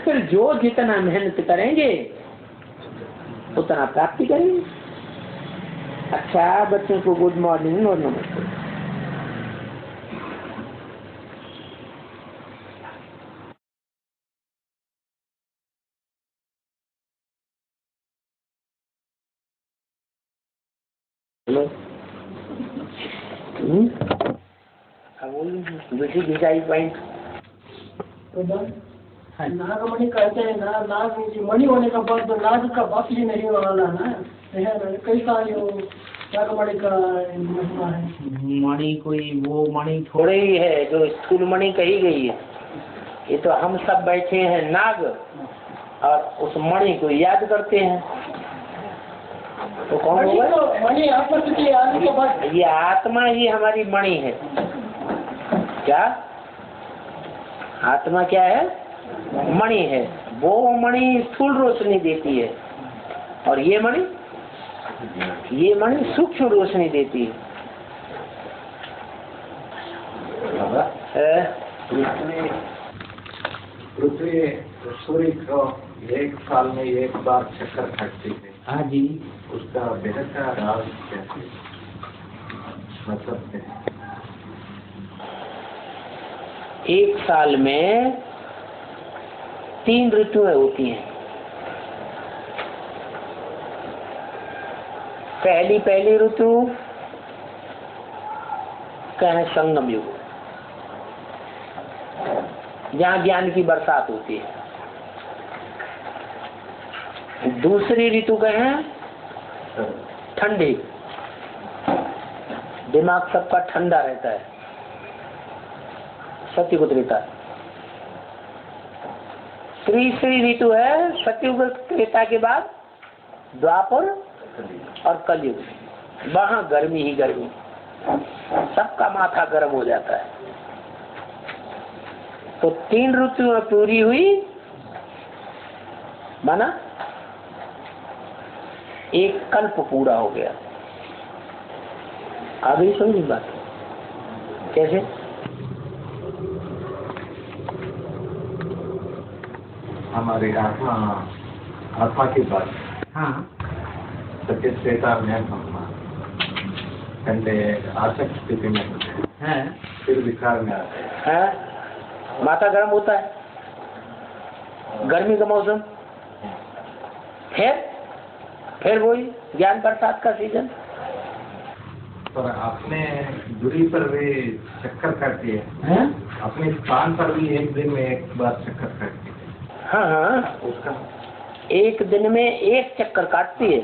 फिर जो जितना मेहनत करेंगे उतना प्राप्ति करेंगे। अच्छा, बच्चों को गुड मॉर्निंग और नमस्ते। हेलो, दूसरी डिजाइन पॉइंट तो नागमणि कहते हैं ना, नाग मणि होने का बाद तो नाग का बाप ही नहीं वाला ना, कैसा यो नागमणि का महिमा है? मणि कोई वो मणि थोड़े ही है जो स्थूल मणि कही गई है। ये तो हम सब बैठे हैं नाग और उस मणि को याद करते हैं। तो कौन होगा? मणि आपस की आने के बाद ये आत्मा ही हमारी मणि है। क्या आत्मा क्या है? मणि है। वो मणि स्थूल रोशनी देती है और ये मणि सूक्ष्म रोशनी देती है। पृथ्वी सूर्य को 1 साल में 1 बार चक्कर काटती है। हाँ जी। उसका बेहद का राज कैसे मतलब है? 1 साल में 3 ऋतुएं होती हैं। पहली ऋतु कहें संगम युग, जहाँ ज्ञान की बरसात होती है। दूसरी ऋतु कहें ठंडी, दिमाग सबका ठंडा रहता है, सतयुग त्रेता। तीसरी ऋतु है सतयुग त्रेता के बाद द्वापर और कलयुग, वहां गर्मी ही गर्मी, सबका माथा गर्म हो जाता है। तो 3 ऋतुएं पूरी हुई, माना 1 कल्प पूरा हो गया। आ गई समझी बात? कैसे? हमारी आत्मा की बात। हाँ, सत्य श्वेता में ठंडे आसक्त स्थिति में होते हैं, फिर विकार में आते हैं। माथा गर्म होता है, गर्मी का मौसम, फिर वही ज्ञान बरसात का सीजन। पर अपने दूरी पर भी चक्कर काटती है, अपने स्थान पर भी 1 दिन में 1 बार चक्कर काटती है। हाँ, उसका 1 दिन में 1 चक्कर काटती है।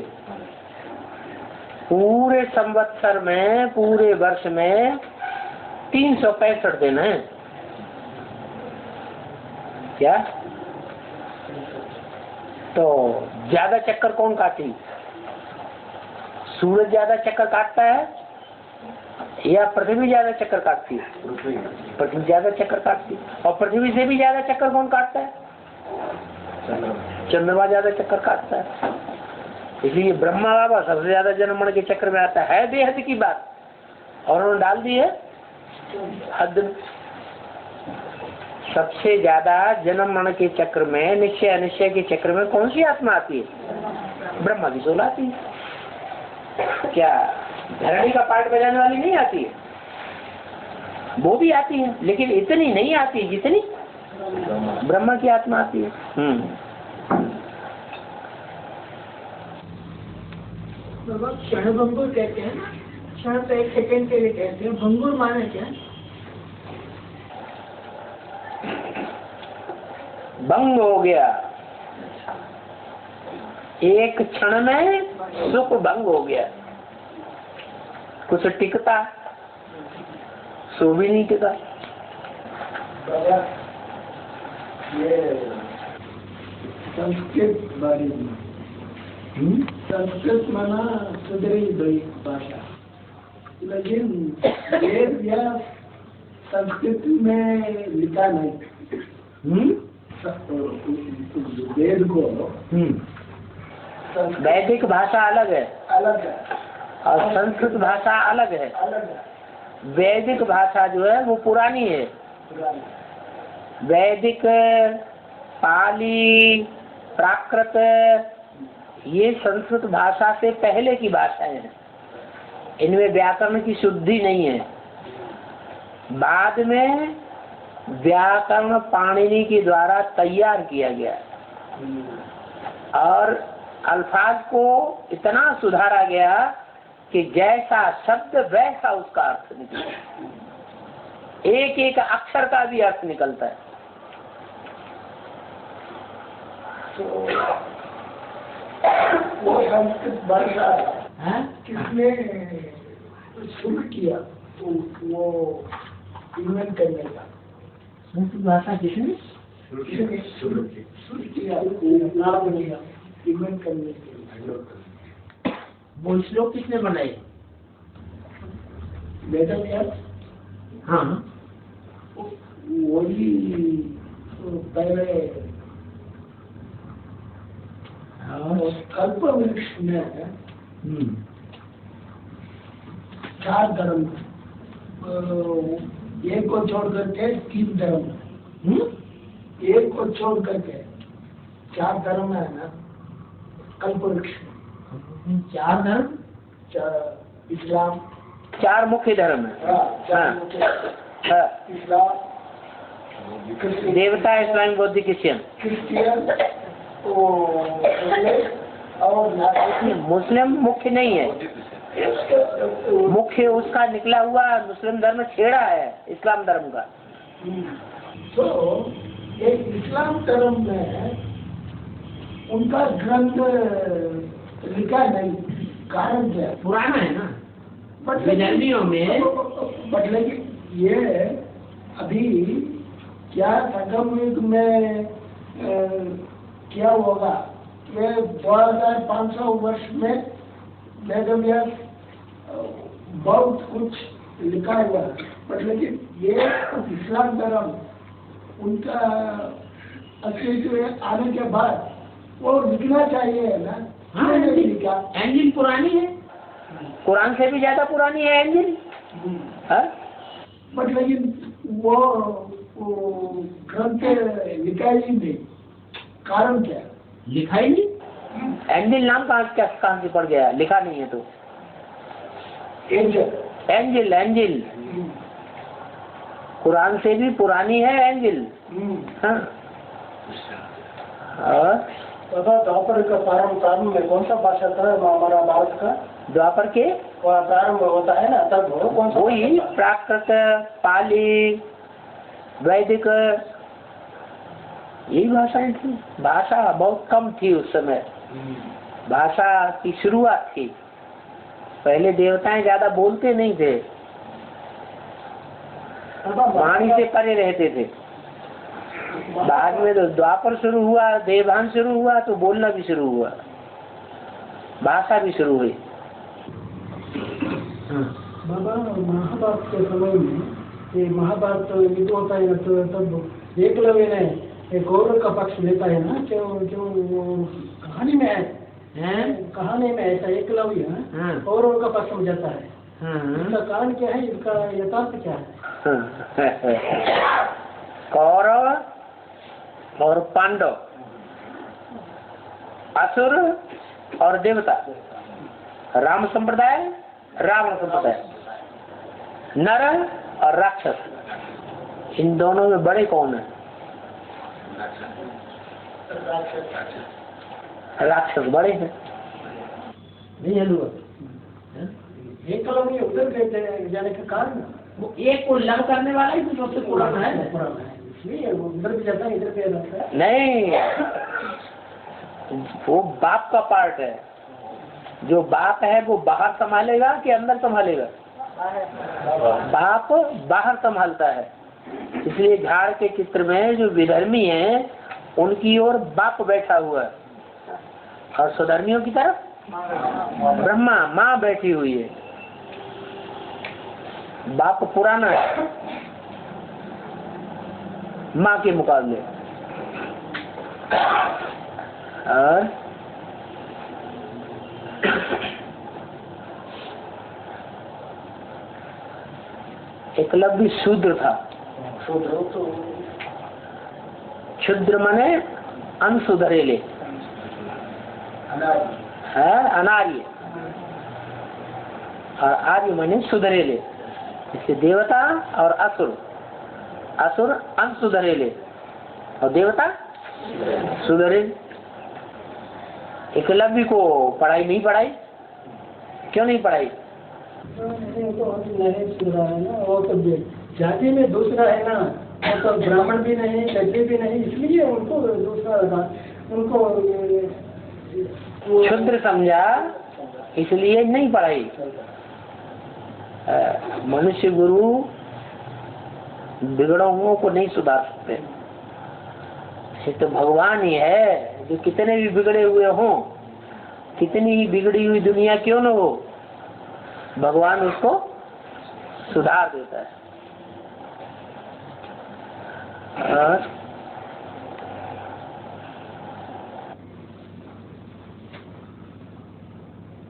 पूरे संवत्सर में, पूरे वर्ष में 365 दिन है। क्या? तो ज्यादा चक्कर कौन काटी? सूरज ज्यादा चक्कर काटता है या पृथ्वी ज्यादा चक्कर काटती है? पृथ्वी ज्यादा चक्कर काटती है। और पृथ्वी से भी ज्यादा चक्कर कौन काटता है? चंद्रमा ज्यादा चक्कर काटता है। इसलिए ब्रह्मा बाबा सबसे ज्यादा जन्म मरण के चक्कर में आता है। बेहद की बात, और उन्होंने डाल दी है हद। सबसे ज्यादा जन्म मरण के चक्र में, निश्चय अनिश्चय के चक्र में कौन सी आत्मा आती है? ब्रह्मा की सोल आती है। क्या धरणी का पार्ट बजाने वाली नहीं आती है? वो भी आती है, लेकिन इतनी नहीं आती जितनी ब्रह्मा की आत्मा आती है। बाबा क्षण भंगुर कहते हैं ना, क्षण तो 1 सेकंड के लिए कहते हैं, भंगुर माने क्या? भंग हो गया, एक क्षण में सुख भंग हो गया, कुछ टिकता सो भी नहीं टिका। ये संस्कृत बारे में, संस्कृत माना सुधरी गई भाषा, लेकिन वेद या संस्कृत में लिखा नहीं। वेद को वैदिक भाषा अलग है, अलग है और संस्कृत भाषा अलग है। अलग है। वैदिक भाषा जो है वो पुरानी है। वैदिक, पाली, प्राकृत, ये संस्कृत भाषा से पहले की भाषाएं हैं। इनमें व्याकरण की शुद्धि नहीं है। बाद में व्याकरण पाणिनि के द्वारा तैयार किया गया और अल्फाज को इतना सुधारा गया कि जैसा शब्द वैसा उसका अर्थ निकलता है। एक एक अक्षर का भी अर्थ निकलता है। वो संस्कृत भाषा किसने शुरू किया वो इन्वेंट करने का? संस्कृत भाषा किसने शुरू किया नाम लिया इन्वेंट करने के लिए? वो श्लोक किसने बनाए? वेदव्यास। हाँ, वही पहले कल्प वृक्ष में 4 धर्म, एक को छोड़ करके 3 धर्म, एक को छोड़ करके 4 धर्म है ना कल्प वृक्ष में। 4 धर्म, इस्लाम, 4 मुख्य धर्म है। हाँ। इस्लाम, देवता, इस्लाम, बौद्ध, क्रिश्चियन। और मुस्लिम मुख्य नहीं है। मुख्य उसका निकला हुआ मुस्लिम धर्म छेड़ा है इस्लाम धर्म का। तो एक इस्लाम धर्म में उनका ग्रंथ लिखा नहीं, कारण क्या? पुराना है ना, बट लेकिन ये अभी क्या संगम युग में क्या होगा? ये 2500 वर्ष में वेदव्यास बहुत कुछ लिखा हुआ है, बट लेकिन ये इस्लाम धर्म उनका अस्तित्व आने के बाद वो लिखना चाहिए है ना। हाँ, एंजिल पुरानी है, कुरान से भी ज्यादा पुरानी है एंजिल। बट लेकिन वो ग्रंथ लिखा ही नहीं, कारण क्या? लिखा ही नहीं। एंजिल नाम कहाँ से पड़ गया? लिखा नहीं है तो। एंजिल एंजिल कुरान से भी पुरानी है एंजिल। हाँ। द्वापर का प्रारंभ में कौन सा भाषा था हमारा भारत का? द्वापर के प्रारंभ होता है ना तब कौन सा? वही प्राकृत, पाली, वैदिक, यही भाषाएं थी। भाषा बहुत कम थी उस समय। भाषा की शुरुआत थी। पहले देवताएं ज्यादा बोलते नहीं थे, वाणी से परे रहते थे। बाद में तो द्वापर शुरू हुआ, देवभान शुरू हुआ तो बोलना भी शुरू हुआ, भाषा भी शुरू हुई। बाबा महाभारत के समय में ये महाभारत युद्ध होता है तो तब एकलव्य ने कौरव का पक्ष लेता है ना, जो कहानी में है, कहानी में ऐसा एकलव्य कौरव का पक्ष हो जाता है। इसका कारण क्या है? इसका यथार्थ क्या है? कौरव और पांडव, असुर और देवता, राम संप्रदाय, रावण संप्रदाय, नर और राक्षस, इन दोनों में बड़े कौन है? राक्षस बड़े हैं। नहीं है एक कलम ये उधर कहते हैं जाने का कारण वो एक को लड़ करने वाला ही तो सबसे पुराना है, इसलिए वो उधर भी जाता है इधर भी जाता है। नहीं, वो बाप का पार्ट है। जो बाप है वो बाहर संभालेगा कि अंदर संभालेगा? बाप बाहर संभालता है। इसलिए झाड़ के चित्र में जो विधर्मी है उनकी ओर बाप बैठा हुआ है और स्वधर्मियों की तरफ ब्रह्मा माँ बैठी हुई है। बाप पुराना है माँ के मुकाबले, और एकलव्य शूद्र था। क्षुद्र माने अनसुधरेले है, अनार्य, और आर्य माने सुधरेले। इससे देवता और असुर, असुर अनसुधरेले और देवता सुधरेले। एकलव्य को पढ़ाई नहीं पढ़ाई, क्यों नहीं पढ़ाई? नहीं सुधरा है ना, वो तो जाति में दूसरा है ना, वो तो ब्राह्मण भी नहीं क्षत्रिय भी नहीं, इसलिए उनको दूसरा उनको क्षुद्र समझा इसलिए नहीं पढ़ाई। मनुष्य गुरु बिगड़ों को नहीं सुधार सकते। ये तो भगवान ही है जो कितने भी बिगड़े हुए हों, कितनी ही बिगड़ी हुई दुनिया क्यों न हो, भगवान उसको सुधार देता है।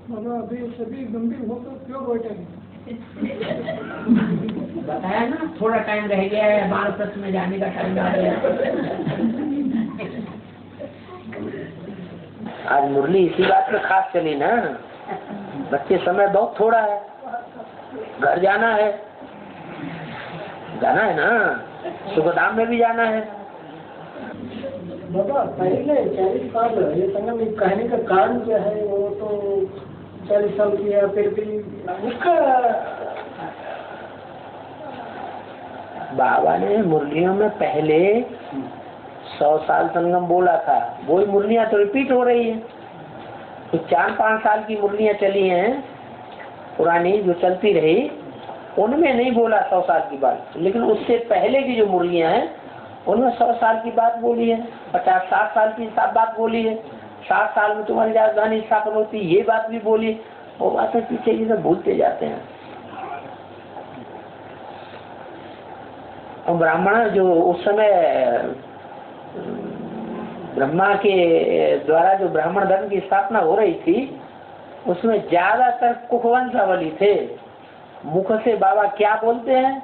और अभी सभी गंभीर होकर क्यों बैठेंगे? बताया ना, थोड़ा टाइम रह गया है, 12 में जाने का टाइम आ गया। आज मुरली इसी बात पे खास चली ना, बच्चे समय बहुत थोड़ा है, घर जाना है ना, सुखधाम में भी जाना है। बाबा पहले 40 साल ये संगम कहने का कारण क्या है? वो तो 40 साल की है, फिर भी उसका बाबा ने मुरलियों में पहले 100 साल संगम बोला था, वही मुरलियां तो रिपीट हो रही है। तो 4-5 साल की मुरलियां चली हैं पुरानी जो चलती रही, उनमें नहीं बोला 100 साल की बात, लेकिन उससे पहले की जो मुरलियां हैं उनमें 100 साल की बात बोली है, 50-60 साल की बात बोली है, 60 साल में तुम्हारी राजधानी स्थापन होती, ये बात भी बोली। वो बातें पीछे की सब भूलते जाते हैं। और ब्राह्मण जो उस समय ब्रह्मा के द्वारा जो ब्राह्मण धर्म की स्थापना हो रही थी, उसमें ज्यादातर कुखवंशावली थे। मुख से बाबा क्या बोलते हैं,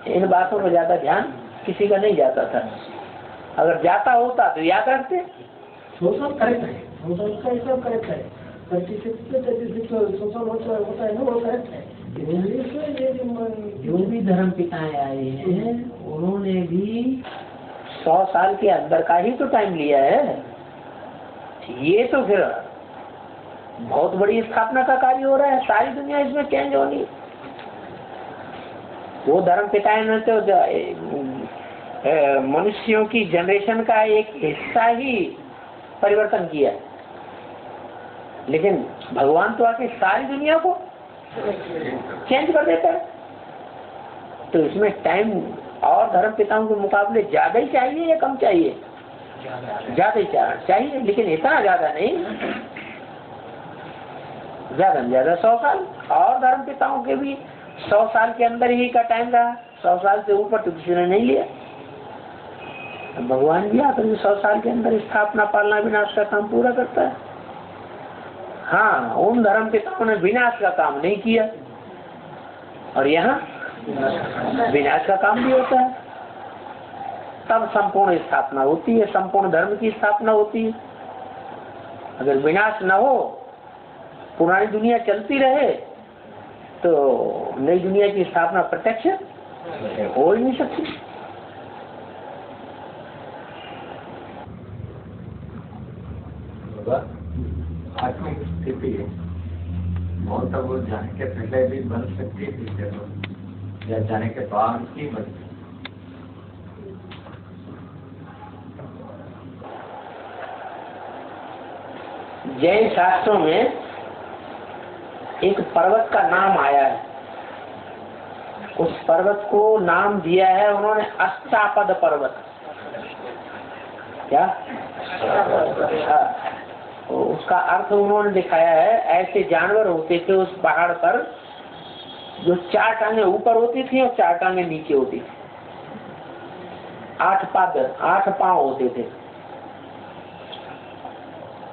इन बातों में ज्यादा ध्यान किसी का नहीं जाता था। अगर जाता होता तो याद रखते। सोशल करेक्ट है, सोशल का करेक्ट है, 36 सोशल होता है ना, वो करेक्ट है। जो भी धर्म पिताएं आए हैं उन्होंने भी 100 साल के अंदर का ही तो टाइम लिया है। ये तो फिर बहुत बड़ी स्थापना का कार्य हो रहा है, सारी दुनिया इसमें चेंज होनी। वो धर्म पिताएं ने तो मनुष्यों की जनरेशन का एक हिस्सा ही परिवर्तन किया, लेकिन भगवान तो आके सारी दुनिया को चेंज कर देता है। तो इसमें टाइम और धर्म पिताओं के मुकाबले ज्यादा ही चाहिए या कम चाहिए? ज्यादा ही चाहिए, लेकिन इतना ज्यादा नहीं, ज्यादा से ज्यादा 100 साल। और धर्म पिताओं के भी 100 साल के अंदर ही का टाइम रहा, 100 साल से ऊपर तो किसी ने नहीं लिया। भगवान भी आकर 100 साल के अंदर स्थापना पालना विनाश का काम पूरा करता है। हाँ, उन धर्म पिताओं ने विनाश का काम नहीं किया, और यहाँ विनाश का काम भी होता है। तब संपूर्ण स्थापना होती है, संपूर्ण धर्म की स्थापना होती है। अगर विनाश न हो, पुरानी दुनिया चलती रहे, तो नई दुनिया की स्थापना प्रत्यक्ष हो ही नहीं सकती। आत्मिक स्थिति मौत वो जाने के पहले भी बन सकती है या जाने के बाद ही बन सकती। जैन शास्त्रों में एक पर्वत का नाम आया है, उस पर्वत को नाम दिया है उन्होंने अष्टापद पर्वत। क्या? तो उसका अर्थ उन्होंने दिखाया है, ऐसे जानवर होते थे उस पहाड़ पर जो 4 टांगे ऊपर होती थी और 4 टांगे नीचे होती थी। 8 पांव होते थे।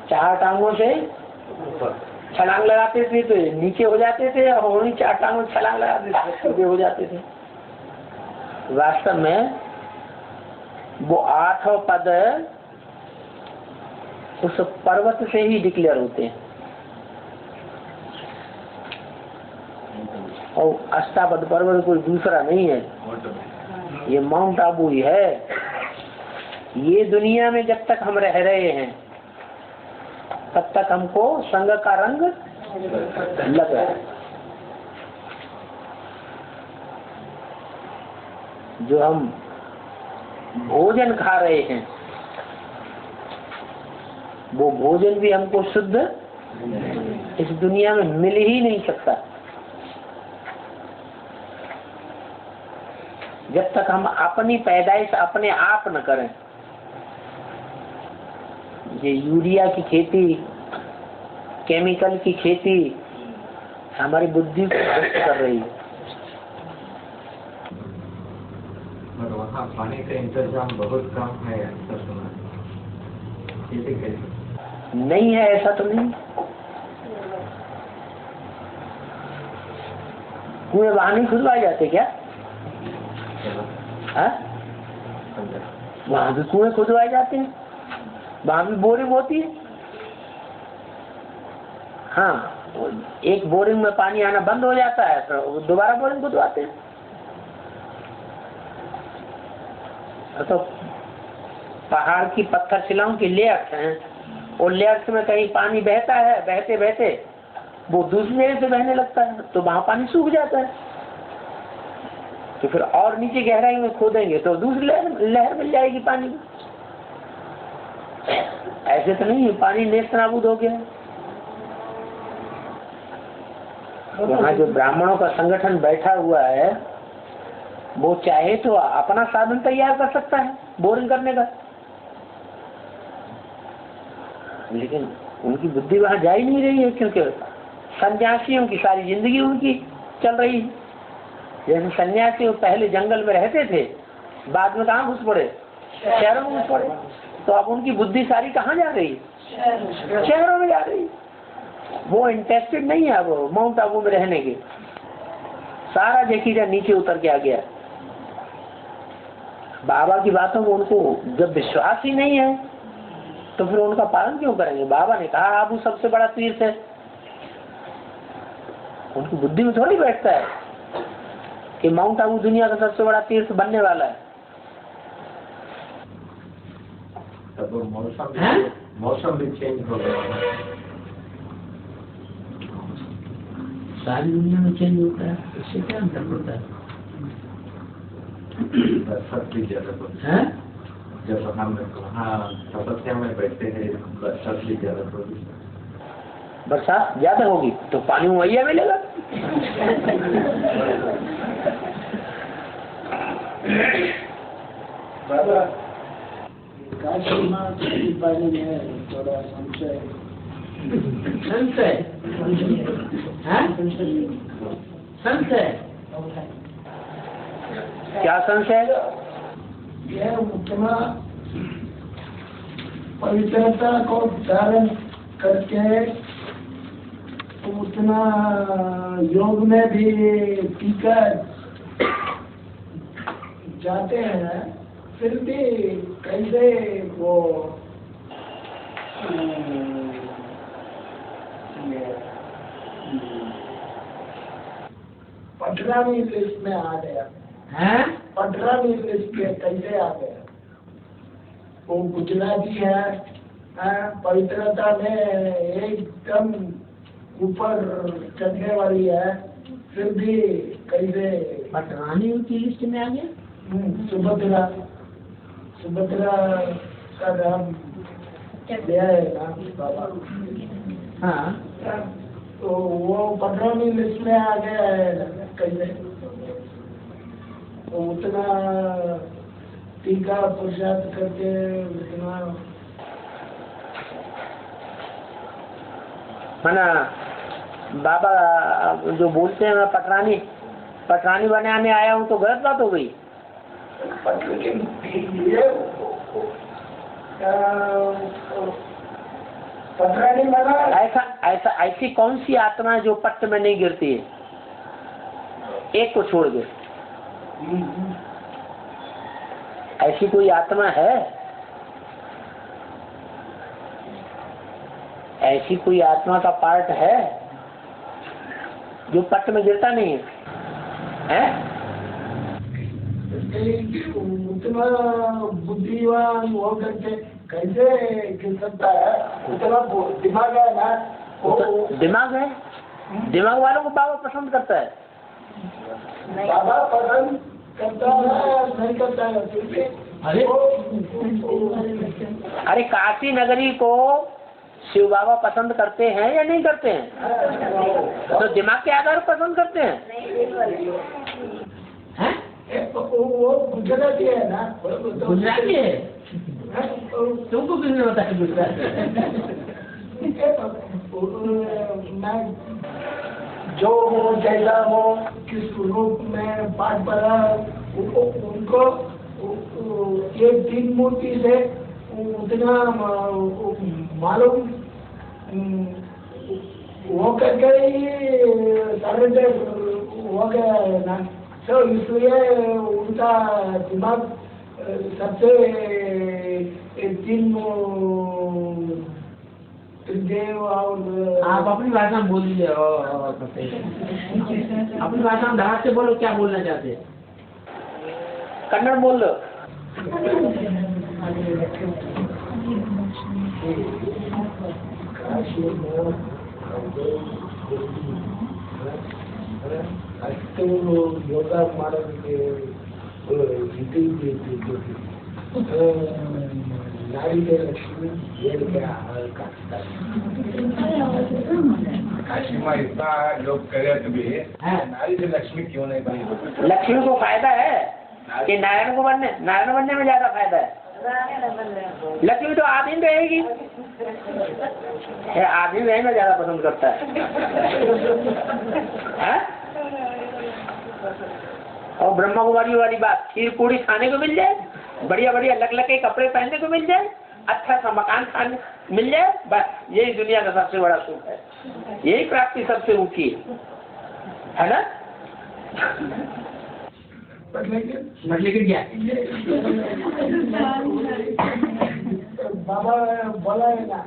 4 टांगों से छलांग लगाते थे तो नीचे हो जाते थे, और उन्हीं 4 टांगों से छलांग लगाते थे सीधे हो जाते थे। वास्तव में वो 8 पद उस पर्वत से ही डिक्लेयर होते हैं, और अष्टापद पर्वत कोई दूसरा नहीं है, ये माउंट आबू ही है। ये दुनिया में जब तक हम रह रहे हैं तब तक हमको संग का रंग लग रहा है। जो हम भोजन खा रहे हैं वो भोजन भी हमको शुद्ध इस दुनिया में मिल ही नहीं सकता जब तक हम अपनी पैदाइश अपने आप न करें। ये यूरिया की खेती, केमिकल की खेती हमारी बुद्धि को नष्ट कर रही है। और वहाँ पानी का इंतजाम बहुत कम है, ऐसा सुना खेती कैसे? नहीं है, ऐसा तो नहीं। कुएं वहां नहीं खुदवाए जाते क्या? वहां भी कुएं खुदवाए जाते हैं, वहां भी बोरिंग होती है। हाँ, एक बोरिंग में पानी आना बंद हो जाता है तो दोबारा बोरिंग खुदवाते हैं। तो पहाड़ की पत्थर शिलाओं की लेयर्स हैं, और लेयर्स में कहीं पानी बहता है, बहते बहते वो दूसरी लेयर से बहने लगता है तो वहां पानी सूख जाता है। तो फिर और नीचे गहराई में खोदेंगे तो दूसरी लहर मिल जाएगी पानी। ऐसे तो नहीं पानी नेस्त नाबूद हो गया। वहाँ जो ब्राह्मणों का संगठन बैठा हुआ है वो चाहे तो अपना साधन तैयार कर सकता है बोरिंग करने का, लेकिन उनकी बुद्धि वहां जा ही नहीं रही है, क्योंकि सन्यासियों की सारी जिंदगी उनकी चल रही है। जैसे सन्यासी पहले जंगल में रहते थे, बाद में कहाँ घुस पड़े? शहरों में घुस पड़े। तो अब उनकी बुद्धि सारी कहाँ जा रही? शहरों में जा रही। वो इंटरेस्टेड नहीं है वो माउंट आबू में रहने के। सारा जखीरा नीचे उतर के आ गया। बाबा की बातों को उनको जब विश्वास ही नहीं है तो फिर उनका पालन क्यों करेंगे? बाबा ने कहा आबू सबसे बड़ा तीर्थ है, उनकी बुद्धि में थोड़ी बैठता है कि माउंट आबू दुनिया का सबसे बड़ा तीर्थ बनने वाला है। तब मौसम भी चेंज हो गया। सारी दुनिया में चेंज होता है, इससे क्या अंतर पड़ता है? बरसात भी ज्यादा पड़ती है। जब हम वहाँ तपस्या में बैठते हैं बरसात भी ज्यादा पड़ती है। बरसात ज्यादा होगी तो पानी मुहैया मिलेगा। बाबा पानी में थोड़ा संशय क्या संशय? यह उतना पवित्रता को धारण करके उतना योग में भी टीकर जाते हैं, फिर भी कैसे वो 15वीं लिस्ट में आ गया हैं? 15वीं लिस्ट में कैसे आ गया? वो गुजराती है, पवित्रता में एकदम ऊपर चढ़ने वाली है, फिर भी कैसे पटरानी की लिस्ट में आ गया? सुभद्रा का नाम लिया है ना बाबा। हाँ, तो वो 15वीं लिस्ट में आ गया है कैसे? तो उतना टीका पुरुषार्थ करके उतना मना बाबा जो बोलते हैं मैं पटरानी बनाने आया हूँ, तो गलत बात हो गई। पटरानी बना ऐसी कौन सी आत्मा है जो पट्ट में नहीं गिरती है? एक को छोड़ दे, ऐसी कोई आत्मा है? ऐसी कोई आत्मा का पार्ट है जो पट्ट में गिरता नहीं है? हैं? उतना बुद्धिवान होकर के कैसे गिर सकता है? उतना दिमाग है ना? दिमाग है, दिमाग वालों को बाबा पसंद करता है। बाबा पसंद करता है नहीं करता है? अरे काशी नगरी को शिव बाबा पसंद करते हैं या नहीं करते हैं? तो दिमाग के आधार पर पसंद करते हैं? वो गुजराती है ना? गुजराती है? तुमको किसने बताया गुजराती? मैं जो हो जैसा हो किस रूप में पाठ पढ़ा उनको एक तीन मूर्ति से उतना मालूम वो करके ही सरेंडर हो गया है ना। तो इसलिए उनका दिमाग सबसे तीन त्रिदेव और आप अपनी भाषा में बोल दीजिए, अपनी भाषा में धार से बोलो, क्या बोलना चाहते हैं? कन्नड़ बोल लो। ಯೋಗ ಮಾಡೋದಕ್ಕೆ नारी लक्ष्मी काशी में इतना लोग करे तभी नारी से लक्ष्मी क्यों नहीं बनी? लक्ष्मी को फायदा है कि नारायण बनने में ज्यादा फायदा है? लक्ष्मी तो आदमी रहेगी, आदमी रहना ज्यादा पसंद करता है? और ब्रह्मा कुमारी वाली बात, खीर पूरी खाने को मिल जाए, बढ़िया बढ़िया लग के कपड़े पहनने को मिल जाए, अच्छा सा मकान खाने मिल जाए, बस यही दुनिया का सबसे बड़ा सुख है, यही प्राप्ति सबसे ऊंची है ना? लेकिन क्या बाबा बोला है ना,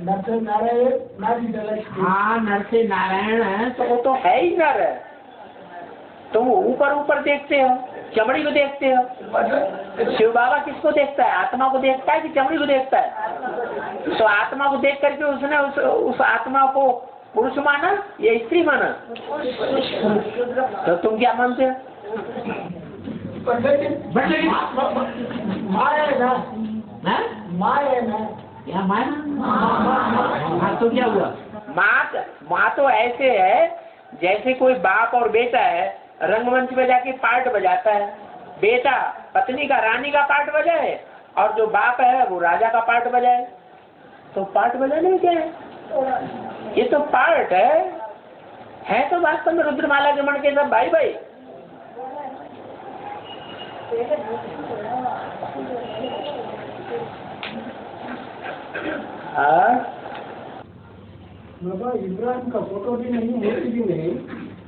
नर नारायण नारी लक्ष्मी। हाँ, नर से नारायण है तो वो तो है ही नर है। तुम ऊपर देखते हो, चमड़ी को देखते हो। शिव बाबा किसको देखता है? आत्मा को देखता है कि चमड़ी को देखता है? तो आत्मा को देख करके उसने उस आत्मा को पुरुष माना या स्त्री माना? तो तुम क्या मानते हो? माँ है ना, माँ है ना, क्या माँ? तो क्या हुआ? माँ तो ऐसे है जैसे कोई बाप और बेटा है, रंगमंच में जाके पार्ट बजाता है। बेटा पत्नी का, रानी का पार्ट बजाए और जो बाप है वो राजा का पार्ट बजाए। तो पार्ट बजाने में क्या है? ये तो पार्ट है तो वास्तव में रुद्रमाला के मन के सब भाई भाई। बाबा इब्राहिम का फोटो भी नहीं, मूर्ति भी नहीं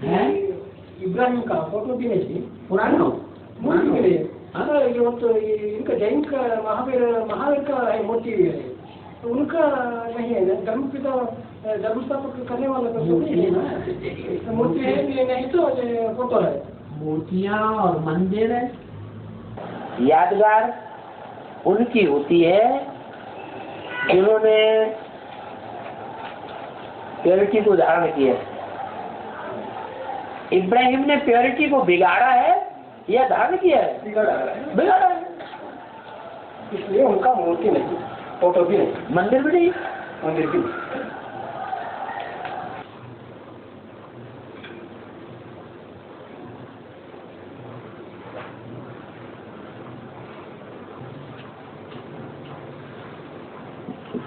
है। इब्राहिम का फोटो भी नहीं, पुराना मूर्ति भी नहीं। हाँ, ये तो इनका जैन का महावीर का मूर्ति भी है। तो उनका नहीं है ना, धर्म पिता धर्म स्थापक करने वाला तो नहीं है ना, तो मूर्ति है नहीं तो फोटो है, मूर्तियाँ और मंदिर है। यादगार उनकी होती है जिन्होंने प्योरिटी को धारण किया है। इब्राहिम ने प्योरिटी को बिगाड़ा है या धारण किया है? बिगाड़ा है। इसलिए उनका मूर्ति नहीं, फोटो भी नहीं, मंदिर भी नहीं, मंदिर भी नहीं।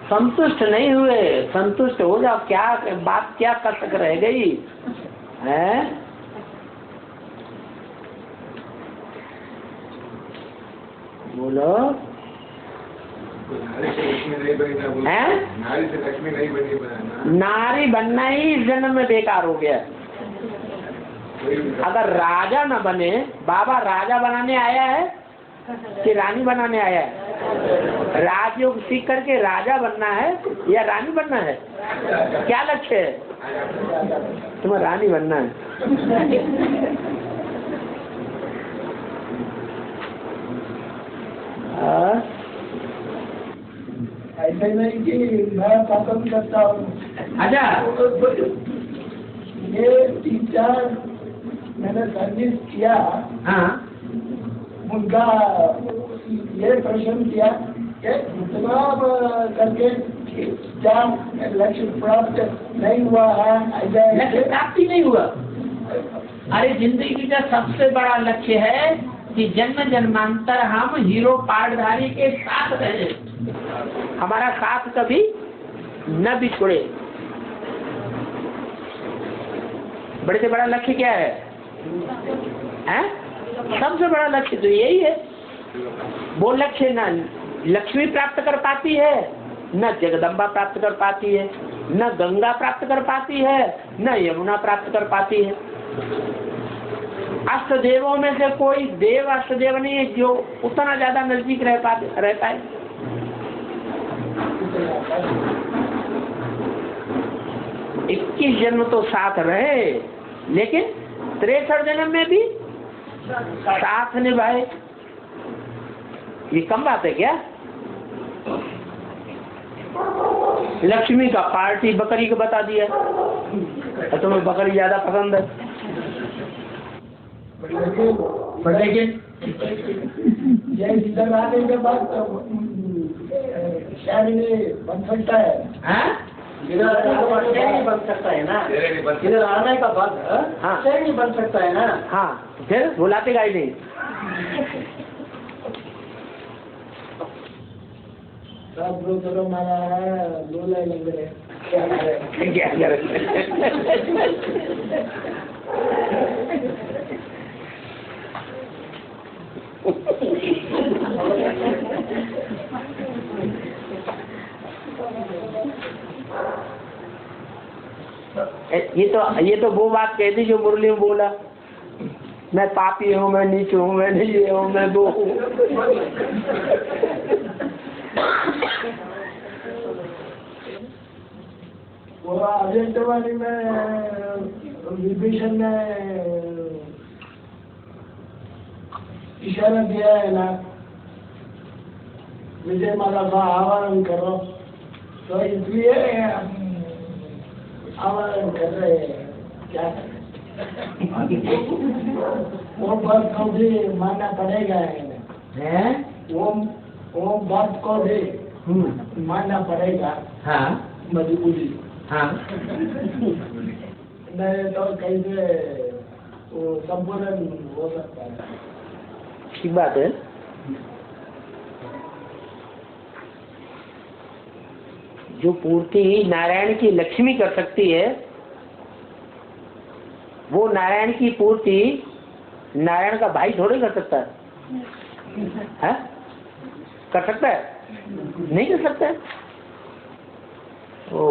संतुष्ट नहीं हुए, संतुष्ट हो जाओ। क्या बात, क्या कसक रह गई है? बोलो। हैं? नारी से लक्ष्मी नहीं बनी। नारी बनना ही इस जन्म में बेकार हो गया। अगर राजा न बने, बाबा राजा बनाने आया है कि रानी बनाने आया है? राजयोग सीख करके राजा बनना है या रानी बनना है? क्या लक्ष्य है? तुम्हें रानी बनना है। ऐसा नहीं कि मैं पसंद करता हूँ। अच्छा, ये 3-4 मैंने सर्विस किया। हाँ, उनका ये प्रश्न किया कि इतना करके क्या लक्ष्य प्राप्त नहीं हुआ है? लक्ष्य प्राप्ति नहीं हुआ। अरे जिंदगी का सबसे बड़ा लक्ष्य है कि जन्म जन्मांतर हम हीरो पाठधारी के साथ रहे, हमारा साथ कभी न बिछुड़े। बड़े से बड़ा लक्ष्य क्या है? हैं? सबसे बड़ा लक्ष्य तो यही है। वो लक्ष्य न लक्ष्मी प्राप्त कर पाती है, न जगदम्बा प्राप्त कर पाती है, न गंगा प्राप्त कर पाती है, न यमुना प्राप्त कर पाती है। अष्ट देवों में से कोई देव अष्टदेव नहीं है जो उतना ज्यादा नजदीक रहता है। इक्कीस जन्म तो साथ रहे, लेकिन 63 जन्म में भी साथ निभाए। ये कम बात है क्या? लक्ष्मी का पार्टी बकरी को बता दिया, तुम्हें बकरी ज्यादा पसंद है। लेकिन ये इधर आने के बाद शायद नहीं बन सकता है। इधर आने के बाद नहीं बन सकता है ना? इधर आने का बाद हाँ, शायद नहीं बन सकता है ना? हाँ, फिर बुलाते गाई नहीं। सब लोग मारा है, बोला लग रहे क्या करें? क्या करें? ये तो वो बात कहती जो मुरली में बोला, मैं पापी हूँ, मैं नीच हूँ, मैं नहीं ये हूँ, मैं वो हूँ। वो अजंतवाणी में विभीषण ने इशारा दिया है ना, विजय माला का आवाहन करो, तो इसलिए आवाहन कर रहे हैं। क्या करें? वो बात को भी मानना पड़ेगा है? वो बात को भी मानना पड़ेगा। हाँ, मजबूरी। हाँ, नहीं तो कैसे वो संपूर्ण हो सकता है? ठीक बात है। जो पूर्ति नारायण की लक्ष्मी कर सकती है, वो नारायण की पूर्ति नारायण का भाई थोड़े कर सकता है? कर सकता है? नहीं कर सकता है। ओ